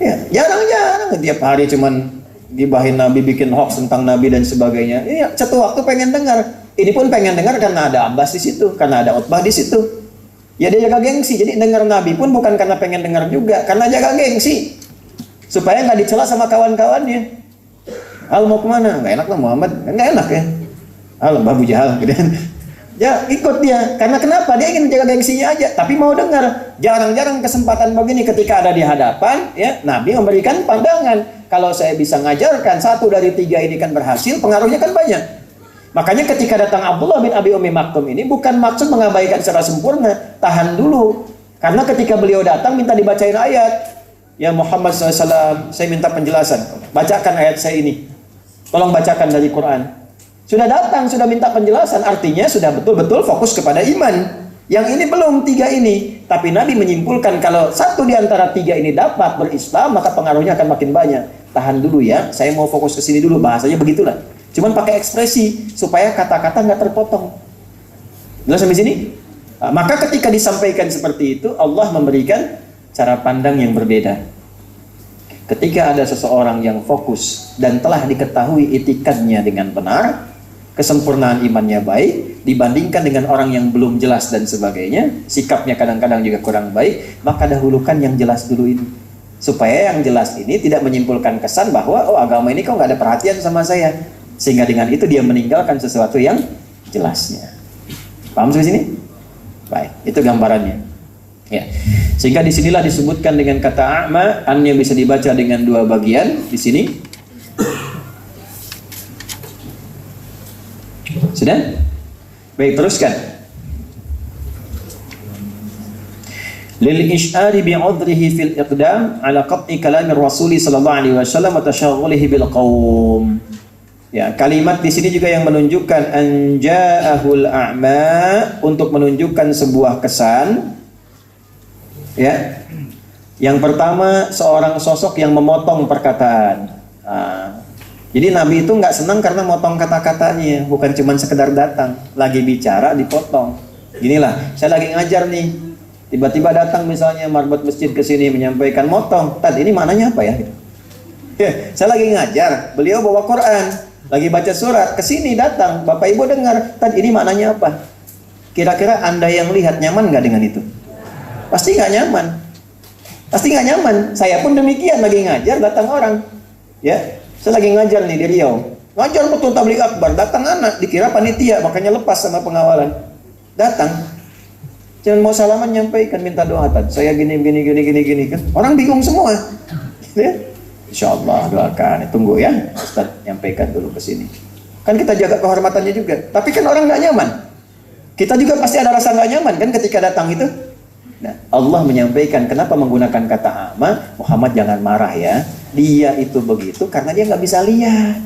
Ya, jarang-jarang, tiap hari cuman gibahin Nabi, bikin hoax tentang Nabi dan sebagainya. Iya, satu waktu pengen dengar. Ini pun pengen dengar karena ada Abbas di situ, karena ada Utbah di situ. Ya dia jaga gengsi. Jadi dengar Nabi pun bukan karena pengen dengar juga, karena jaga gengsi. Supaya nggak dicela sama kawan-kawannya. Al mau kemana? Nggak enak lah Muhammad, nggak enak ya. Al Abu Jahal, gitu. Ya ikut dia. Karena kenapa? Dia ingin menjaga gengsinya aja, tapi mau dengar. Jarang-jarang kesempatan begini ketika ada di hadapan, ya Nabi memberikan pandangan. Kalau saya bisa ngajarkan 1 dari 3 ini kan berhasil, pengaruhnya kan banyak. Makanya ketika datang Abdullah bin Abi Ummi Maktum ini bukan maksud mengabaikan secara sempurna, tahan dulu. Karena ketika beliau datang minta dibacain ayat. Ya Muhammad SAW, saya minta penjelasan. Bacakan ayat saya ini. Tolong bacakan dari Quran. Sudah datang, sudah minta penjelasan, artinya sudah betul-betul fokus kepada iman. Yang ini belum 3 ini. Tapi Nabi menyimpulkan kalau 1 di antara 3 ini dapat berislam, maka pengaruhnya akan makin banyak. Tahan dulu ya, saya mau fokus ke sini dulu, bahasanya begitulah. Cuman pakai ekspresi supaya kata-kata nggak terpotong. Jelas sampai sini? Nah, maka ketika disampaikan seperti itu, Allah memberikan cara pandang yang berbeda. Ketika ada seseorang yang fokus dan telah diketahui itikadnya dengan benar, kesempurnaan imannya baik, dibandingkan dengan orang yang belum jelas dan sebagainya, sikapnya kadang-kadang juga kurang baik, maka dahulukan yang jelas dulu ini. Supaya yang jelas ini tidak menyimpulkan kesan bahwa oh agama ini kok nggak ada perhatian sama saya, sehingga dengan itu dia meninggalkan sesuatu yang jelasnya. Paham sampai sini? Baik, itu gambarannya. Ya, sehingga disinilah disebutkan dengan kata a'ma, an yang bisa dibaca dengan 2 bagian di sini. Sudah? Baik, teruskan. Lil isyari bi'udhrihi fil iqdam ala qat'i kalamir Rasuli sallallahu alaihi wasallam wa tashaghulihi bil qaum. Ya, kalimat di sini juga yang menunjukkan anja'ahul a'ma, untuk menunjukkan sebuah kesan. Ya. Yang pertama, seorang sosok yang memotong perkataan. Jadi Nabi itu nggak senang karena motong kata-katanya, bukan cuma sekedar datang, lagi bicara dipotong. Inilah, saya lagi ngajar nih. Tiba-tiba datang misalnya marbot masjid ke sini menyampaikan motong. Tad, ini maknanya apa ya? Saya lagi ngajar, beliau bawa Quran, lagi baca surat, ke sini datang, Bapak Ibu dengar, Tad, ini maknanya apa? Kira-kira Anda yang lihat nyaman nggak dengan itu? Pasti nggak nyaman. Pasti nggak nyaman. Saya pun demikian, lagi ngajar datang orang. Ya, saya lagi ngajar nih di Riau. Ngajar betul tabligh akbar, datang anak, dikira panitia, makanya lepas sama pengawalan. Datang. Jangan mau salaman nyampaikan minta doa, Tad. Saya gini kan. Orang bingung semua. Ya. Insyaallah doakan. Tunggu ya. Ustaz nyampaikan dulu ke sini. Kan kita jaga kehormatannya juga. Tapi kan orang nggak nyaman. Kita juga pasti ada rasa nggak nyaman kan ketika datang itu. Nah, Allah menyampaikan kenapa menggunakan kata ama, Muhammad jangan marah ya. Dia itu begitu karena dia nggak bisa lihat.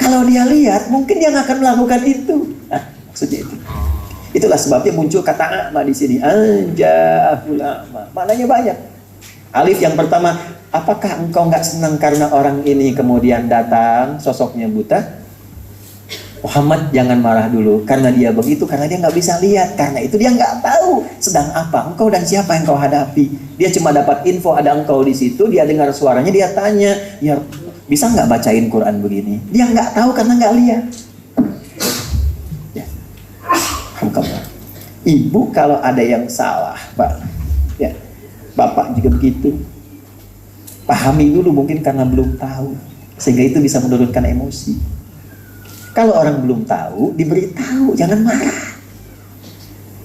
Kalau dia lihat, mungkin dia nggak akan melakukan itu. Nah, maksudnya itu. Itulah sebabnya muncul kata ama di sini. Anja'ahul ama. Maknanya banyak. Alif yang pertama, apakah engkau nggak senang karena orang ini kemudian datang sosoknya buta? Muhammad jangan marah dulu karena dia begitu, karena dia nggak bisa lihat, karena itu dia nggak tahu sedang apa engkau dan siapa yang kau hadapi. Dia cuma dapat info ada engkau di situ, dia dengar suaranya, dia tanya, ya bisa nggak bacain Quran begini? Dia nggak tahu karena nggak lihat. Ya. Ibu kalau ada yang salah, Pak, ya, bapak juga begitu. Pahami dulu mungkin karena belum tahu, sehingga itu bisa menurunkan emosi. Kalau orang belum tahu, diberitahu, jangan marah.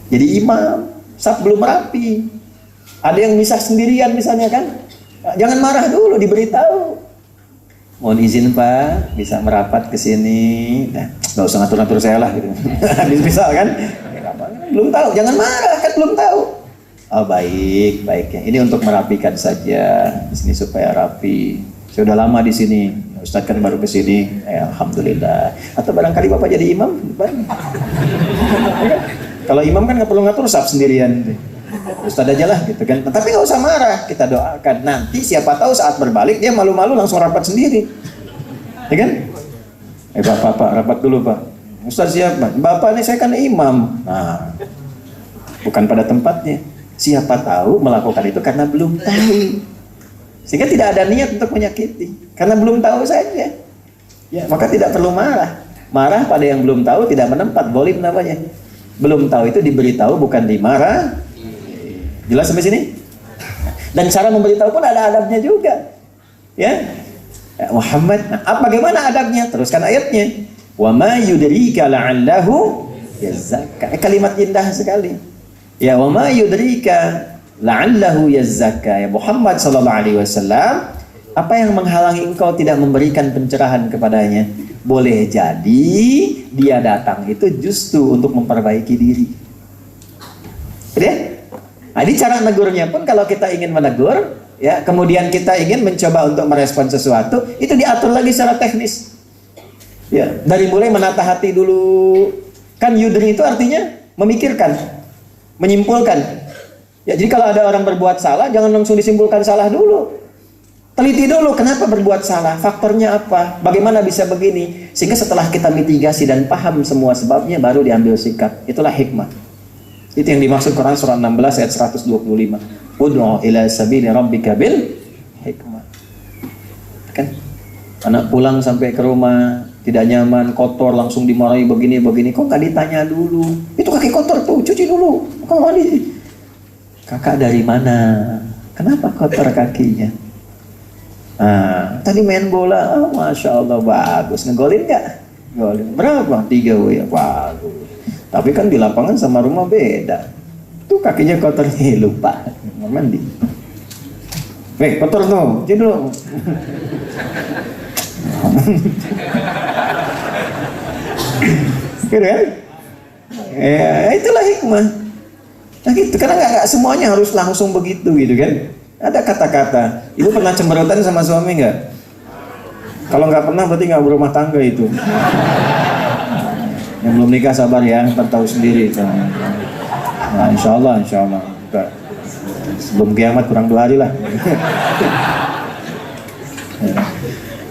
Jadi imam, saf belum rapi. Ada yang misah sendirian misalnya kan. Jangan marah dulu, diberitahu. Mohon izin Pak, bisa merapat ke sini. Nah, nggak usah ngatur-ngatur saya lah gitu. Misal kan, belum tahu, jangan marah kan belum tahu. Oh baik, baik ya. Ini untuk merapikan saja, di sini supaya rapi. Saya udah lama di sini. Ustadz kan baru ke sini, alhamdulillah. Atau barangkali Bapak jadi imam, kalau imam kan nggak perlu ngatur saf sendirian, Ustadz aja lah gitu kan. Tapi nggak usah marah, kita doakan. Nanti siapa tahu saat berbalik dia malu-malu langsung rapat sendiri, ya kan? Pak, rapat dulu Pak. Ustadz siapa? Bapak ini saya kan imam. Nah, bukan pada tempatnya. Siapa tahu melakukan itu karena belum tahu. Sehingga tidak ada niat untuk menyakiti, karena belum tahu saja. Ya, maka tidak perlu marah. Marah pada yang belum tahu tidak menempat, bolim namanya. Belum tahu itu diberitahu, bukan dimarah. Jelas sampai sini? Dan cara memberitahu pun ada adabnya juga. Ya, Muhammad. Bagaimana adabnya? Teruskan ayatnya. Wa ma yudrika la'allahu yazakka. Kalimat indah sekali. Ya, wa ma yudrika la'allahu yazzaka. Ya Muhammad sallallahu alaihi wasallam, apa yang menghalangi engkau tidak memberikan pencerahan kepadanya? Boleh jadi dia datang itu justru untuk memperbaiki diri. Ya? Nah, ini cara negurnya pun kalau kita ingin menegur, ya, kemudian kita ingin mencoba untuk merespon sesuatu, itu diatur lagi secara teknis. Ya, dari mulai menata hati dulu. Kan yudri itu artinya memikirkan, menyimpulkan. Ya, jadi kalau ada orang berbuat salah, jangan langsung disimpulkan salah dulu. Teliti dulu kenapa berbuat salah, faktornya apa, bagaimana bisa begini. Sehingga setelah kita mitigasi dan paham semua sebabnya, baru diambil sikap. Itulah hikmah. Itu yang dimaksud Quran surah 16 ayat 125. Ud'u ila sabili rabbika bil hikmah. Kan? Anak pulang sampai ke rumah, tidak nyaman, kotor, langsung dimarahi begini-begini. Kok nggak ditanya dulu? Itu kaki kotor tuh, cuci dulu. Kok mandi? Kakak dari mana? Kenapa kotor kakinya? Tadi main bola, Masya Allah bagus. Ngegolin nggak? Golin. Berapa? 3 ya, bagus. Tapi kan di lapangan sama rumah beda. Tuh kakinya kotor nih, lupa mandi. Kotor tuh, cuci dulu. Gitu kan? Ya, itulah hikmah. Nah gitu, karena nggak semuanya harus langsung begitu gitu kan. Ada kata-kata. Ibu pernah cemberutan sama suami nggak? Kalau nggak pernah berarti nggak berumah tangga itu. Yang belum nikah sabar ya, ntar tahu sendiri. Nah insya Allah. Sebelum kiamat kurang 2 hari lah.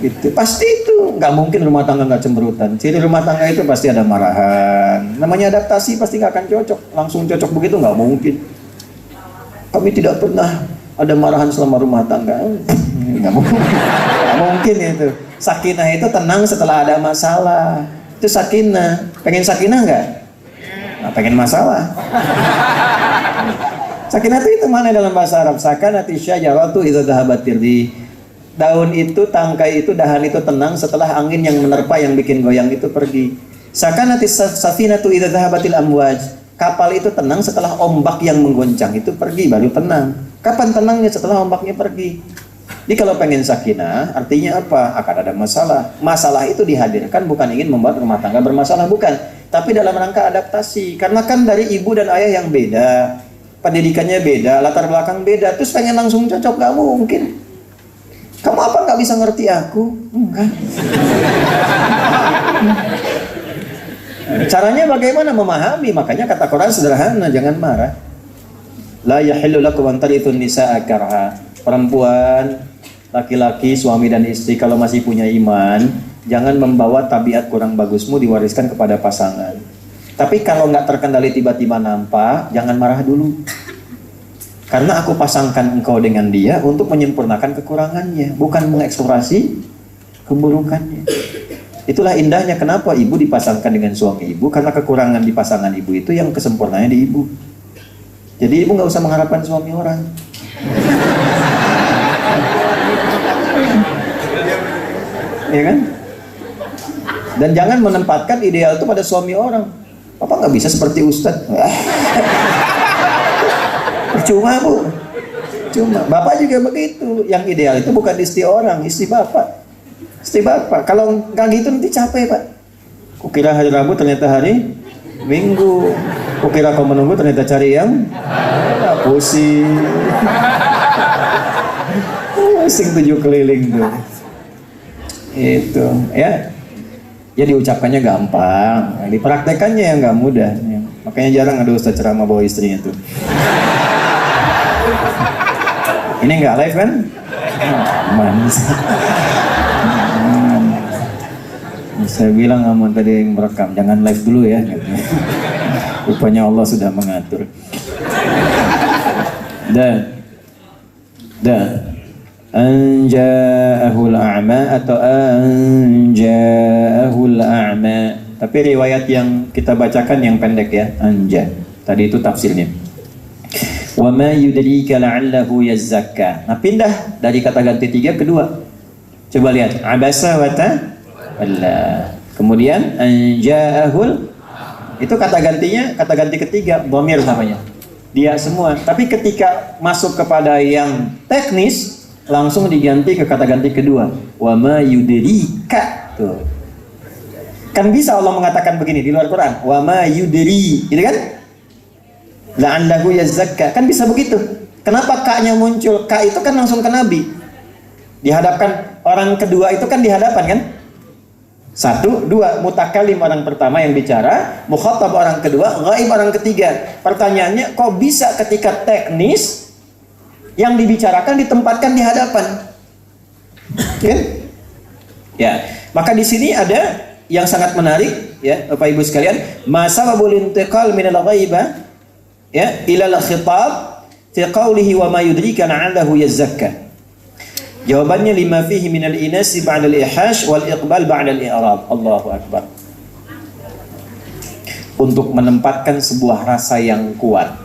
Gitu. Pasti itu nggak mungkin rumah tangga nggak cemberutan. Ciri rumah tangga itu pasti ada marahan. Namanya adaptasi pasti nggak akan cocok. Langsung cocok begitu nggak mungkin. Kami tidak pernah ada marahan selama rumah tangga. Nggak mungkin. Nggak mungkin itu. Sakinah itu tenang setelah ada masalah. Itu sakinah. Pengen sakinah nggak? Nah, pengen masalah. Sakinah itu mana dalam bahasa Arab? Sakanati syajaratu idza dhahabat tirdi. Daun itu, tangkai itu, dahan itu tenang setelah angin yang menerpa yang bikin goyang itu pergi. Sakanati safinatu idza dhahabatil amwaj. Kapal itu tenang setelah ombak yang menggoncang itu pergi, baru tenang. Kapan tenangnya? Setelah ombaknya pergi. Jadi kalau pengen sakinah, artinya apa? Akan ada masalah. Masalah itu dihadirkan bukan ingin membuat rumah tangga bermasalah, bukan. Tapi dalam rangka adaptasi. Karena kan dari ibu dan ayah yang beda, pendidikannya beda, latar belakang beda, terus pengen langsung cocok, gak mungkin. Kamu apa gak bisa ngerti aku? Enggak. Caranya bagaimana memahami? Makanya kata Quran sederhana, jangan marah. La yahillu lakum an tarithun nisaa karha. Perempuan, laki-laki, suami dan istri kalau masih punya iman, jangan membawa tabiat kurang bagusmu diwariskan kepada pasangan. Tapi kalau nggak terkendali tiba-tiba nampak, jangan marah dulu. Karena aku pasangkan engkau dengan dia untuk menyempurnakan kekurangannya, bukan mengeksplorasi keburukannya. Itulah indahnya kenapa ibu dipasangkan dengan suami ibu, karena kekurangan di pasangan ibu itu yang kesempurnaannya di ibu. Jadi ibu nggak usah mengharapkan suami orang. Ya kan? Dan jangan menempatkan ideal itu pada suami orang. Papa nggak bisa seperti Ustadz. Percuma bu. Cuma bapak juga begitu. Yang ideal itu bukan istri orang, istri bapak. Istri bapak. Kalau nggak gitu nanti capek pak. Kukira hari Rabu ternyata hari Minggu. Kukira kau menunggu ternyata cari yang pusing. Pusing 7 keliling tuh. Itu ya. Ya diucapkannya gampang, dipraktekannya yang nggak mudah. Makanya jarang ada ustaz ceramah bawa istrinya tuh. Ini nggak live kan? Aman. Saya bilang aman tadi yang merekam, jangan live dulu ya. Rupanya Allah sudah mengatur. Dan anja'ahul a'ma atau anja'ahul a'ma. Tapi riwayat yang kita bacakan yang pendek ya, anja. Tadi itu tafsirnya. Wa ma yudrika la'allahu yazzakka. Nah, pindah dari kata ganti 3 kedua. Coba lihat, abasa wa tawalla. Kemudian anja'ahul, itu kata gantinya, kata ganti ketiga, dhamir namanya. Dia semua. Tapi ketika masuk kepada yang teknis, langsung diganti ke kata ganti kedua, wa ma yudrika. Tuh. Kan bisa Allah mengatakan begini di luar Quran, wa ma yudri, gitu kan? La'allahu yazzakka. Kan bisa begitu. Kenapa ka-nya muncul? Ka itu kan langsung ke Nabi. Dihadapkan orang kedua itu kan dihadapan kan? 1, 2, mutakalim orang pertama yang bicara, mukhatab orang kedua, ghaib orang ketiga. Pertanyaannya, kok bisa ketika teknis yang dibicarakan ditempatkan di hadapan? Kan? Ya, maka di sini ada yang sangat menarik ya, Bapak Ibu sekalian, masababul intiqal minal ghaibah ya ila al-khitab fi qawlihi wa ma yudrika la'allahu yazzakka. Jawabannya lima fihi minal inasi ba'da al-ihash wal iqbal ba'da al-i'rab. Allahu akbar. Untuk menempatkan sebuah rasa yang kuat.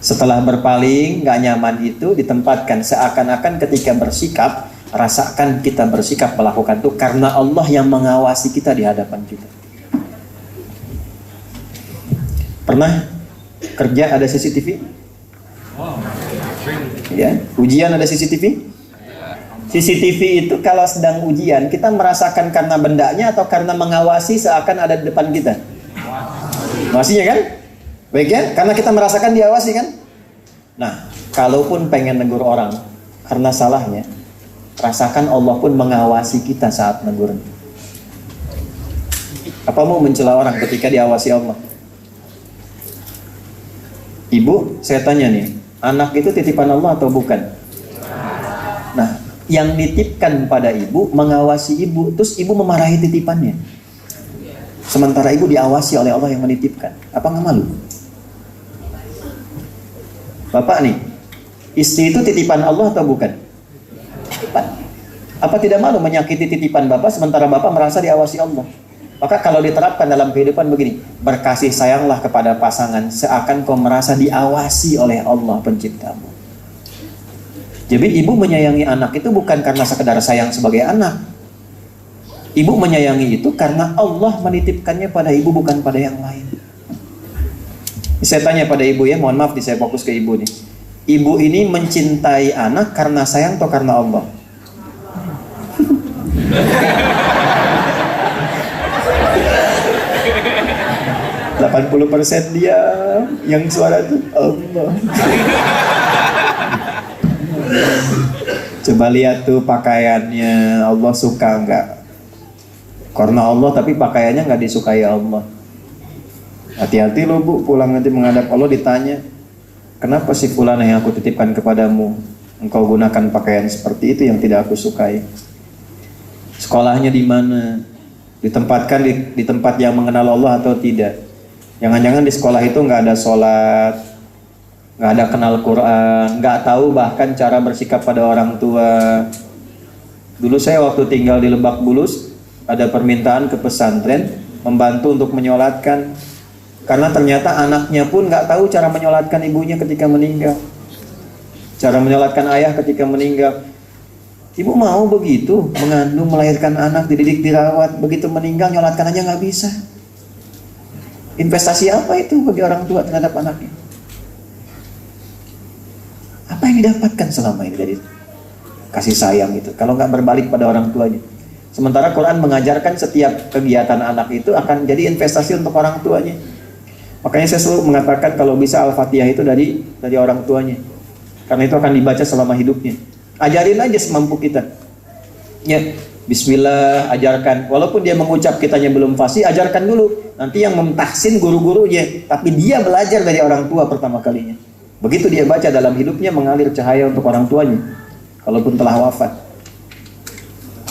Setelah berpaling, gak nyaman itu ditempatkan seakan-akan ketika bersikap, rasakan kita bersikap melakukan itu karena Allah yang mengawasi kita di hadapan kita. Pernah kerja ada CCTV? Ya, ujian ada CCTV? CCTV itu kalau sedang ujian, kita merasakan karena bendanya atau karena mengawasi seakan ada di depan kita? Mengawasinya kan? Baik ya? Karena kita merasakan diawasi kan? Nah, kalaupun pengen negur orang karena salahnya, rasakan Allah pun mengawasi kita saat negur. Apa mau mencela orang ketika diawasi Allah? Ibu, saya tanya nih, anak itu titipan Allah atau bukan? Nah, yang nitipkan pada ibu, mengawasi ibu, terus ibu memarahi titipannya. Sementara ibu diawasi oleh Allah yang menitipkan. Apa nggak malu? Bapak nih, istri itu titipan Allah atau bukan? Titipan. Apa tidak malu menyakiti titipan bapak sementara bapak merasa diawasi Allah? Maka kalau diterapkan dalam kehidupan begini, berkasih sayanglah kepada pasangan seakan kau merasa diawasi oleh Allah penciptamu. Jadi ibu menyayangi anak itu bukan karena sekedar sayang sebagai anak. Ibu menyayangi itu karena Allah menitipkannya pada ibu, bukan pada yang lain. Saya tanya pada ibu ya, mohon maaf saya fokus ke ibu nih. ibu ini mencintai anak karena sayang atau karena Allah? 80% dia yang suara itu Allah. Coba lihat tuh pakaiannya, Allah suka enggak? Karena Allah tapi pakaiannya enggak disukai Allah. Hati-hati loh bu, pulang nanti menghadap Allah ditanya, kenapa sih fulanah yang aku titipkan kepadamu engkau gunakan pakaian seperti itu yang tidak aku sukai? Sekolahnya di mana? Ditempatkan di tempat yang mengenal Allah atau tidak? Jangan-jangan di sekolah itu nggak ada sholat, nggak ada kenal Quran, nggak tahu bahkan cara bersikap pada orang tua. Dulu saya waktu tinggal di Lebak Bulus, ada permintaan ke pesantren membantu untuk menyolatkan, karena ternyata anaknya pun nggak tahu cara menyolatkan ibunya ketika meninggal, cara menyolatkan ayah ketika meninggal. Ibu mau begitu, mengandung, melahirkan anak, dididik, dirawat, begitu meninggal nyolatkan aja nggak bisa. Investasi apa itu bagi orang tua terhadap anaknya? Apa yang didapatkan selama ini dari kasih sayang itu, kalau nggak berbalik pada orang tuanya? Sementara Quran mengajarkan setiap kegiatan anak itu akan jadi investasi untuk orang tuanya. Makanya saya selalu mengatakan kalau bisa Al-Fatihah itu dari orang tuanya, karena itu akan dibaca selama hidupnya. Ajarin aja semampu kita. Ya, Bismillah, ajarkan. Walaupun dia mengucap kitanya belum fasih, ajarkan dulu. Nanti yang memtahsin guru-gurunya, tapi dia belajar dari orang tua pertama kalinya. Begitu dia baca dalam hidupnya mengalir cahaya untuk orang tuanya, kalaupun telah wafat.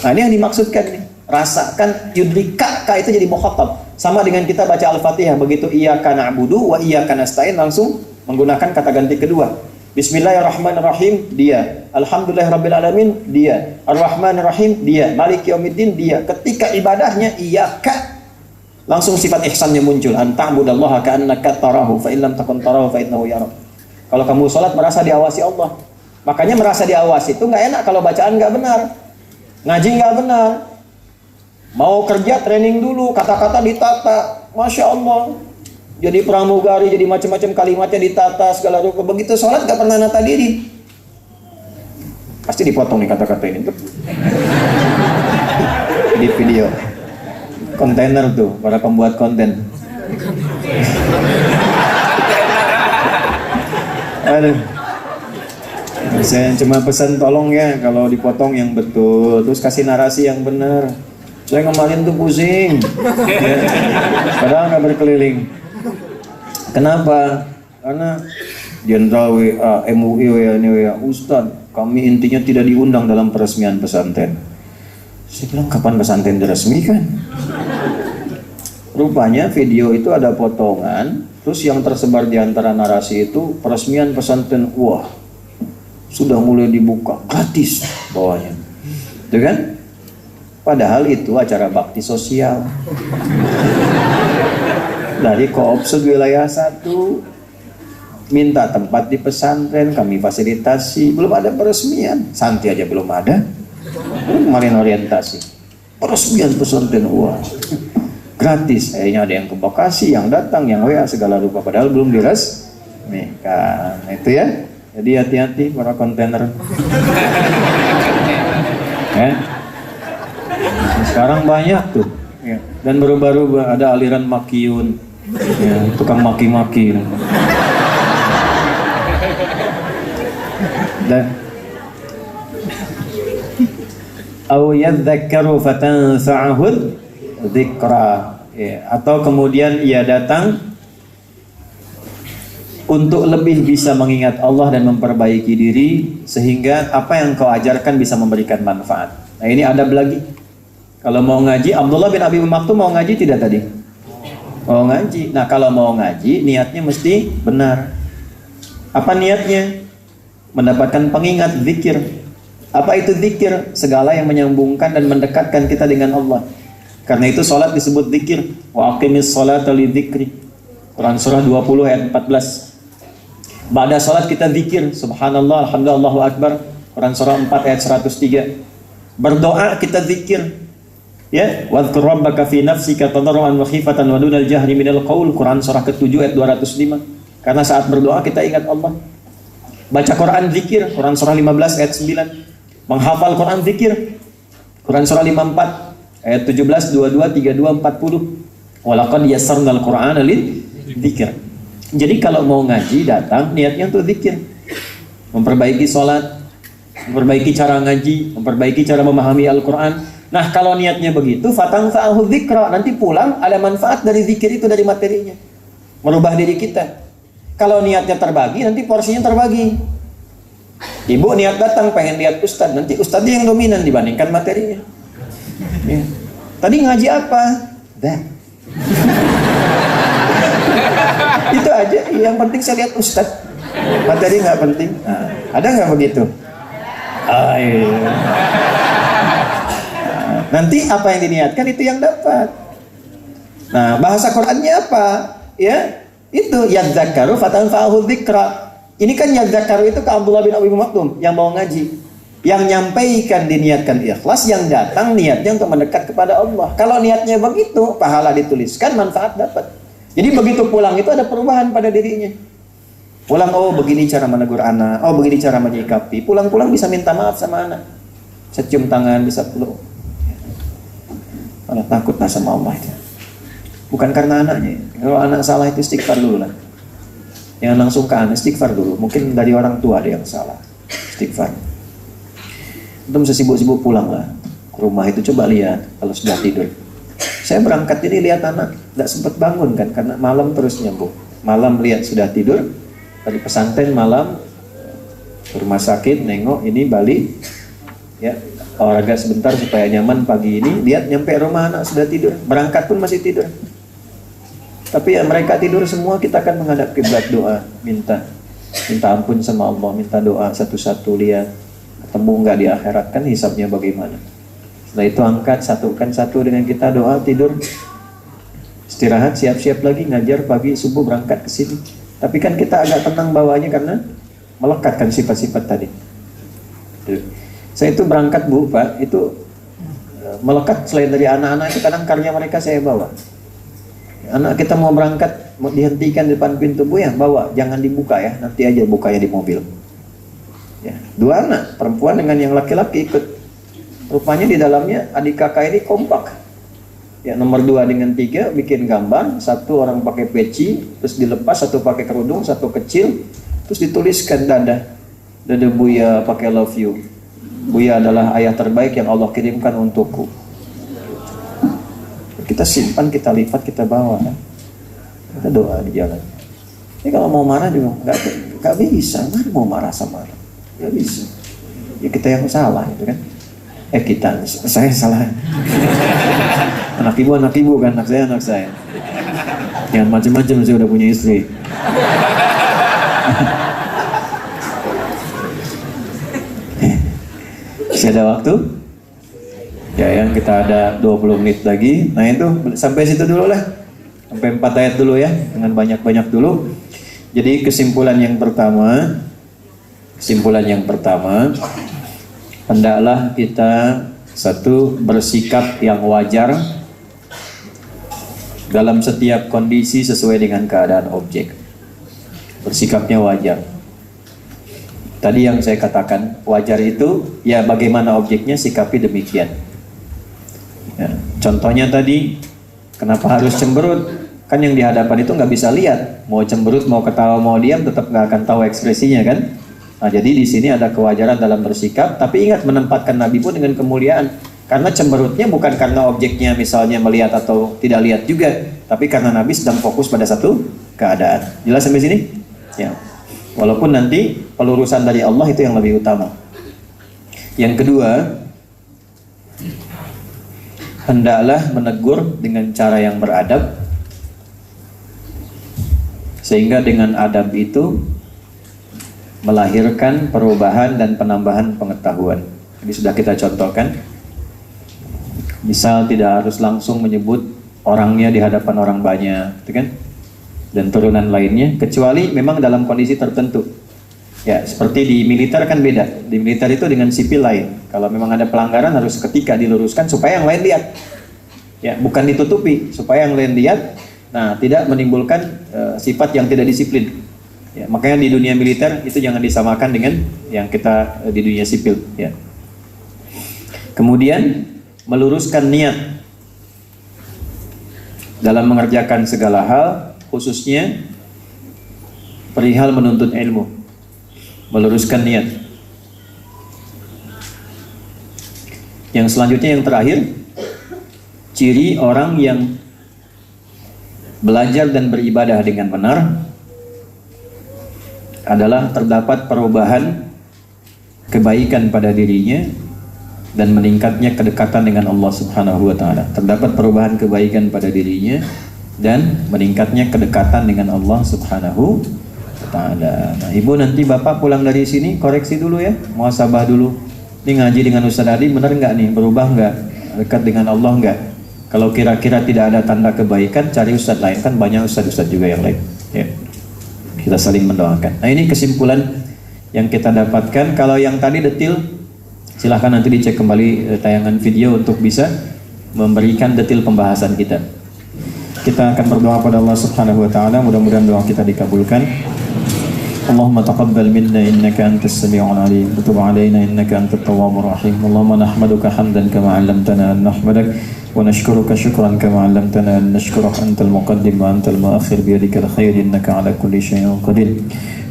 Nah ini yang dimaksudkan nih. Rasakan yudrika, itu jadi mukhatab. Sama dengan kita baca Al-Fatihah, begitu iyyaka na'budu wa iyyaka nasta'in, langsung menggunakan kata ganti kedua. Bismillahirrahmanirrahim, dia. Alhamdulillahirrabbilalamin, dia. Ar-Rahmanirrahim, dia. Maliki yaumiddin, dia. Ketika ibadahnya iyyaka, langsung sifat ihsannya muncul. Anta'budallaha ka'annaka tarahu, fa illam takun tarahu fa innahu yarak. Kalau kamu sholat merasa diawasi Allah. Makanya merasa diawasi itu nggak enak kalau bacaan nggak benar, ngaji nggak benar. Mau kerja training dulu, kata-kata ditata, masya Allah. Jadi pramugari, jadi macam-macam kalimatnya ditata segala rupa. Begitu sholat nggak pernah nata diri, pasti dipotong nih kata-kata ini tuh. Di video kontainer tuh para pembuat konten. Aduh, saya cuma pesan tolong ya kalau dipotong yang betul, terus kasih narasi yang benar. Saya kemarin tuh pusing, ya. Padahal nggak berkeliling. Kenapa? Karena Jenderal WA, MUI WA, Ustadz, kami intinya tidak diundang dalam peresmian pesantren. Saya bilang kapan pesantren diresmikan? Rupanya video itu ada potongan, terus yang tersebar di antara narasi itu peresmian pesantren, wah sudah mulai dibuka gratis bawahnya, itu kan? Padahal itu acara bakti sosial dari Koopsud wilayah 1, minta tempat di pesantren, kami fasilitasi, belum ada peresmian, santi aja belum ada. Kemarin orientasi, peresmian pesantren, wah gratis, kayaknya ada yang ke Bekasi, yang datang, yang WA segala rupa, padahal belum diresmikan. Itu ya, jadi hati-hati para kontainer. Sekarang banyak tuh, ya. Dan berubah-ubah, ada aliran makiyun, ya, tukang maki-maki. Dan au yadzakkaru fatanfa'ahud dzikra, ya, atau kemudian ia datang untuk lebih bisa mengingat Allah dan memperbaiki diri sehingga apa yang kau ajarkan bisa memberikan manfaat. Nah ini adab lagi. Kalau mau ngaji, Abdullah bin Abi Maktum mau ngaji tidak tadi? Mau ngaji. Nah kalau mau ngaji, niatnya mesti benar. Apa niatnya? Mendapatkan pengingat, zikir. Apa itu zikir? Segala yang menyambungkan dan mendekatkan kita dengan Allah. Karena itu sholat disebut zikir. Wa aqimis sholata li dzikri. Quran surah 20 ayat 14. Ba'da sholat kita zikir. Subhanallah, alhamdulillah, Allahu akbar. Quran surah 4 ayat 103. Berdoa kita zikir. Ya, wadhkur rabbaka fi nafsika tadarruan wa khifatan wa dunal jahri minal qaul. Quran surah ke-7 ayat 205. Karena saat berdoa kita ingat Allah. Baca Quran zikir, Quran surah 15 ayat 9. Menghafal Quran zikir, Quran surah 54 ayat 17, 22, 32, 40. Walaqad yassarnal Qur'ana lidzikr. Jadi kalau mau ngaji datang niatnya untuk zikir. Memperbaiki sholat, memperbaiki cara ngaji, memperbaiki cara memahami Al-Quran. Nah kalau niatnya begitu, fatanfa'ahu dzikra, nanti pulang ada manfaat dari zikir itu, dari materinya, merubah diri kita. Kalau niatnya terbagi, nanti porsinya terbagi. Ibu niat datang pengen lihat ustadz, nanti ustadznya yang dominan dibandingkan materinya. Ya. Tadi ngaji apa? Dah. Itu aja, yang penting saya lihat ustadz. Materi nggak penting. Nah, ada nggak begitu? Iya. Nanti apa yang diniatkan itu yang dapat. Nah, bahasa Qur'annya apa? Ya, itu yadzakaru fatanfa'ahu dzikra. Ini kan yadzakaru itu ke Abdullah bin Abi Maktum yang mau ngaji. Yang nyampaikan diniatkan ikhlas, yang datang niatnya untuk mendekat kepada Allah. Kalau niatnya begitu, pahala dituliskan, manfaat dapat. Jadi begitu pulang itu ada perubahan pada dirinya. Pulang, oh begini cara menegur anak, oh begini cara menyikapi. Pulang-pulang bisa minta maaf sama anak, bisa cium tangan, bisa peluk. Malah takut sama Allah itu. Bukan karena anaknya. Kalau anak salah itu istighfar dulu lah. Yang langsung ke anak, istighfar dulu. Mungkin dari orang tua ada yang salah, istighfar. Itu sesibuk-sibuk pulang lah ke rumah itu, coba lihat kalau sudah tidur. Saya berangkat ini lihat anak tidak sempat bangun kan, karena malam terus nyambung. Malam lihat sudah tidur. Tadi pesantren malam, ke rumah sakit nengok ini Bali, ya olahraga sebentar supaya nyaman. Pagi ini lihat nyampe rumah anak sudah tidur, berangkat pun masih tidur. Tapi ya mereka tidur semua, kita akan menghadap kiblat, doa, minta ampun sama Allah, minta doa satu-satu, lihat ketemu nggak di akhirat, kan hisabnya bagaimana. Setelah itu angkat, satukan satu dengan kita, doa, tidur, istirahat, siap-siap lagi ngajar pagi subuh berangkat ke sini. Tapi kan kita agak tenang bawahnya karena melekatkan sifat-sifat tadi. Saya itu berangkat Bu, Pak, itu melekat selain dari anak-anak itu kadang karya mereka saya bawa. Anak kita mau berangkat, mau dihentikan di depan pintu, Bu ya, bawa, jangan dibuka ya, nanti aja bukanya di mobil. Ya, 2 anak, perempuan dengan yang laki-laki ikut. Rupanya di dalamnya adik kakak ini kompak. Ya, nomor 2 dengan 3 bikin gambar, satu orang pakai peci, terus dilepas, satu pakai kerudung, satu kecil, terus dituliskan dada Buya pakai love you. Buya adalah ayah terbaik yang Allah kirimkan untukku. Kita simpan, kita lipat, kita bawa. Kita doa di jalan. Ini kalau mau marah juga nggak bisa. Mana mau marah sama orang? Nggak bisa. Ya kita yang salah itu kan. Saya salah. Anak ibu kan, anak saya. Jangan macam-macam, saya udah punya istri. Masih ada waktu? Ya, yang kita ada 20 menit lagi. Nah itu, sampai situ dulu lah. Sampai 4 ayat dulu ya, dengan banyak-banyak dulu. Jadi kesimpulan yang pertama, hendaklah kita satu, bersikap yang wajar dalam setiap kondisi sesuai dengan keadaan objek. Bersikapnya wajar. Tadi yang saya katakan, wajar itu ya bagaimana objeknya, sikapi demikian. Ya, contohnya tadi, kenapa harus cemberut? Kan yang di hadapan itu nggak bisa lihat. Mau cemberut, mau ketawa, mau diam, tetap nggak akan tahu ekspresinya kan? Nah, jadi di sini ada kewajaran dalam bersikap, tapi ingat menempatkan Nabi pun dengan kemuliaan. Karena cemberutnya bukan karena objeknya misalnya melihat atau tidak lihat juga, tapi karena Nabi sedang fokus pada satu keadaan. Jelas sampai sini? Ya. Walaupun nanti pelurusan dari Allah itu yang lebih utama. Yang kedua, hendaklah menegur dengan cara yang beradab, sehingga dengan adab itu melahirkan perubahan dan penambahan pengetahuan. Ini sudah kita contohkan. Misal tidak harus langsung menyebut orangnya di hadapan orang banyak, gitu kan? Dan turunan lainnya, kecuali memang dalam kondisi tertentu. Ya, seperti di militer kan beda. Di militer itu dengan sipil lain. Kalau memang ada pelanggaran harus ketika diluruskan supaya yang lain lihat. Ya, bukan ditutupi, supaya yang lain lihat. Nah, tidak menimbulkan sifat yang tidak disiplin. Ya, makanya di dunia militer itu jangan disamakan dengan yang kita di dunia sipil. Ya. Kemudian meluruskan niat dalam mengerjakan segala hal, khususnya perihal menuntut ilmu. Meluruskan niat. Yang selanjutnya yang terakhir, ciri orang yang belajar dan beribadah dengan benar adalah terdapat perubahan kebaikan pada dirinya dan meningkatnya kedekatan dengan Allah Subhanahu wa taala. Terdapat perubahan kebaikan pada dirinya dan meningkatnya kedekatan dengan Allah Subhanahu wa taala. Nah, Ibu nanti Bapak pulang dari sini koreksi dulu ya, muhasabah dulu. Ini ngaji dengan Ustaz Adi benar nggak nih? Berubah nggak? Dekat dengan Allah nggak? Kalau kira-kira tidak ada tanda kebaikan, cari Ustaz lain, kan banyak Ustaz-Ustaz juga yang lain. Ya. Kita saling mendoakan. Nah, ini kesimpulan yang kita dapatkan. Kalau yang tadi detil, silahkan nanti dicek kembali tayangan video untuk bisa memberikan detil pembahasan kita. Kita akan berdoa pada Allah Subhanahu wa taala, mudah-mudahan doa kita dikabulkan. Allahumma taqabbal minna innaka antas sami'ul alim wa tub 'alaina innaka antat tawwabur rahim. Allahumma nahmaduka hamdan kama 'allamtana an nahmadak wa nashkuruka shukran kama 'allamtana an nashkuruk antal muqaddim wa antal muakhir bi yadikal khair innaka 'ala kulli shay'in qadir.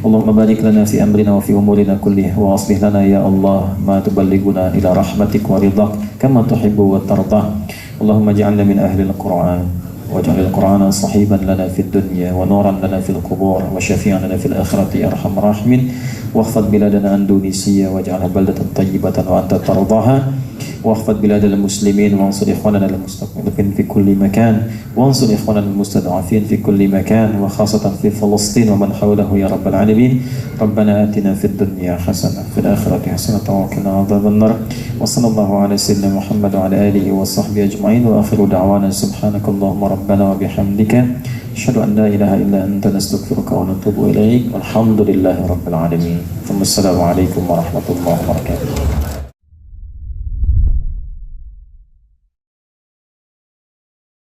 Allahumma barik lana fi amrina wa fi umurina kullih wa aslih lana ya Allah ma tuballighuna ila rahmatik wa ridhak kama tuhibbu wa tardah. Allahumma ij'alna min ahli al-Qur'an واجعل القرآن صحيبا لنا في الدنيا ونورا لنا في القبور وشفيعا لنا في الآخرة يا أرحم الراحمين واخفض بلادنا أندونيسيا واجعلها بلدة طيبة وأنت ترضاها واخفض بلاد المسلمين وانصر إخواننا المستضعفين في كل مكان وانصر إخواننا المستضعفين في كل مكان وخاصة في فلسطين ومن حوله يا رب العالمين ربنا آتنا في الدنيا حسنة في الآخرة حسنة وقنا عذاب النار وصلى الله على سيدنا محمد وعلى آله وصحبه أجمعين وآخر دعوانا سبحانك اللهم ربنا وبحمدك أشهد أن لا إله إلا أنت نستغفرك ونتوب إليك والحمد لله رب العالمين ثم السلام عليكم ورحمة الله وبركاته.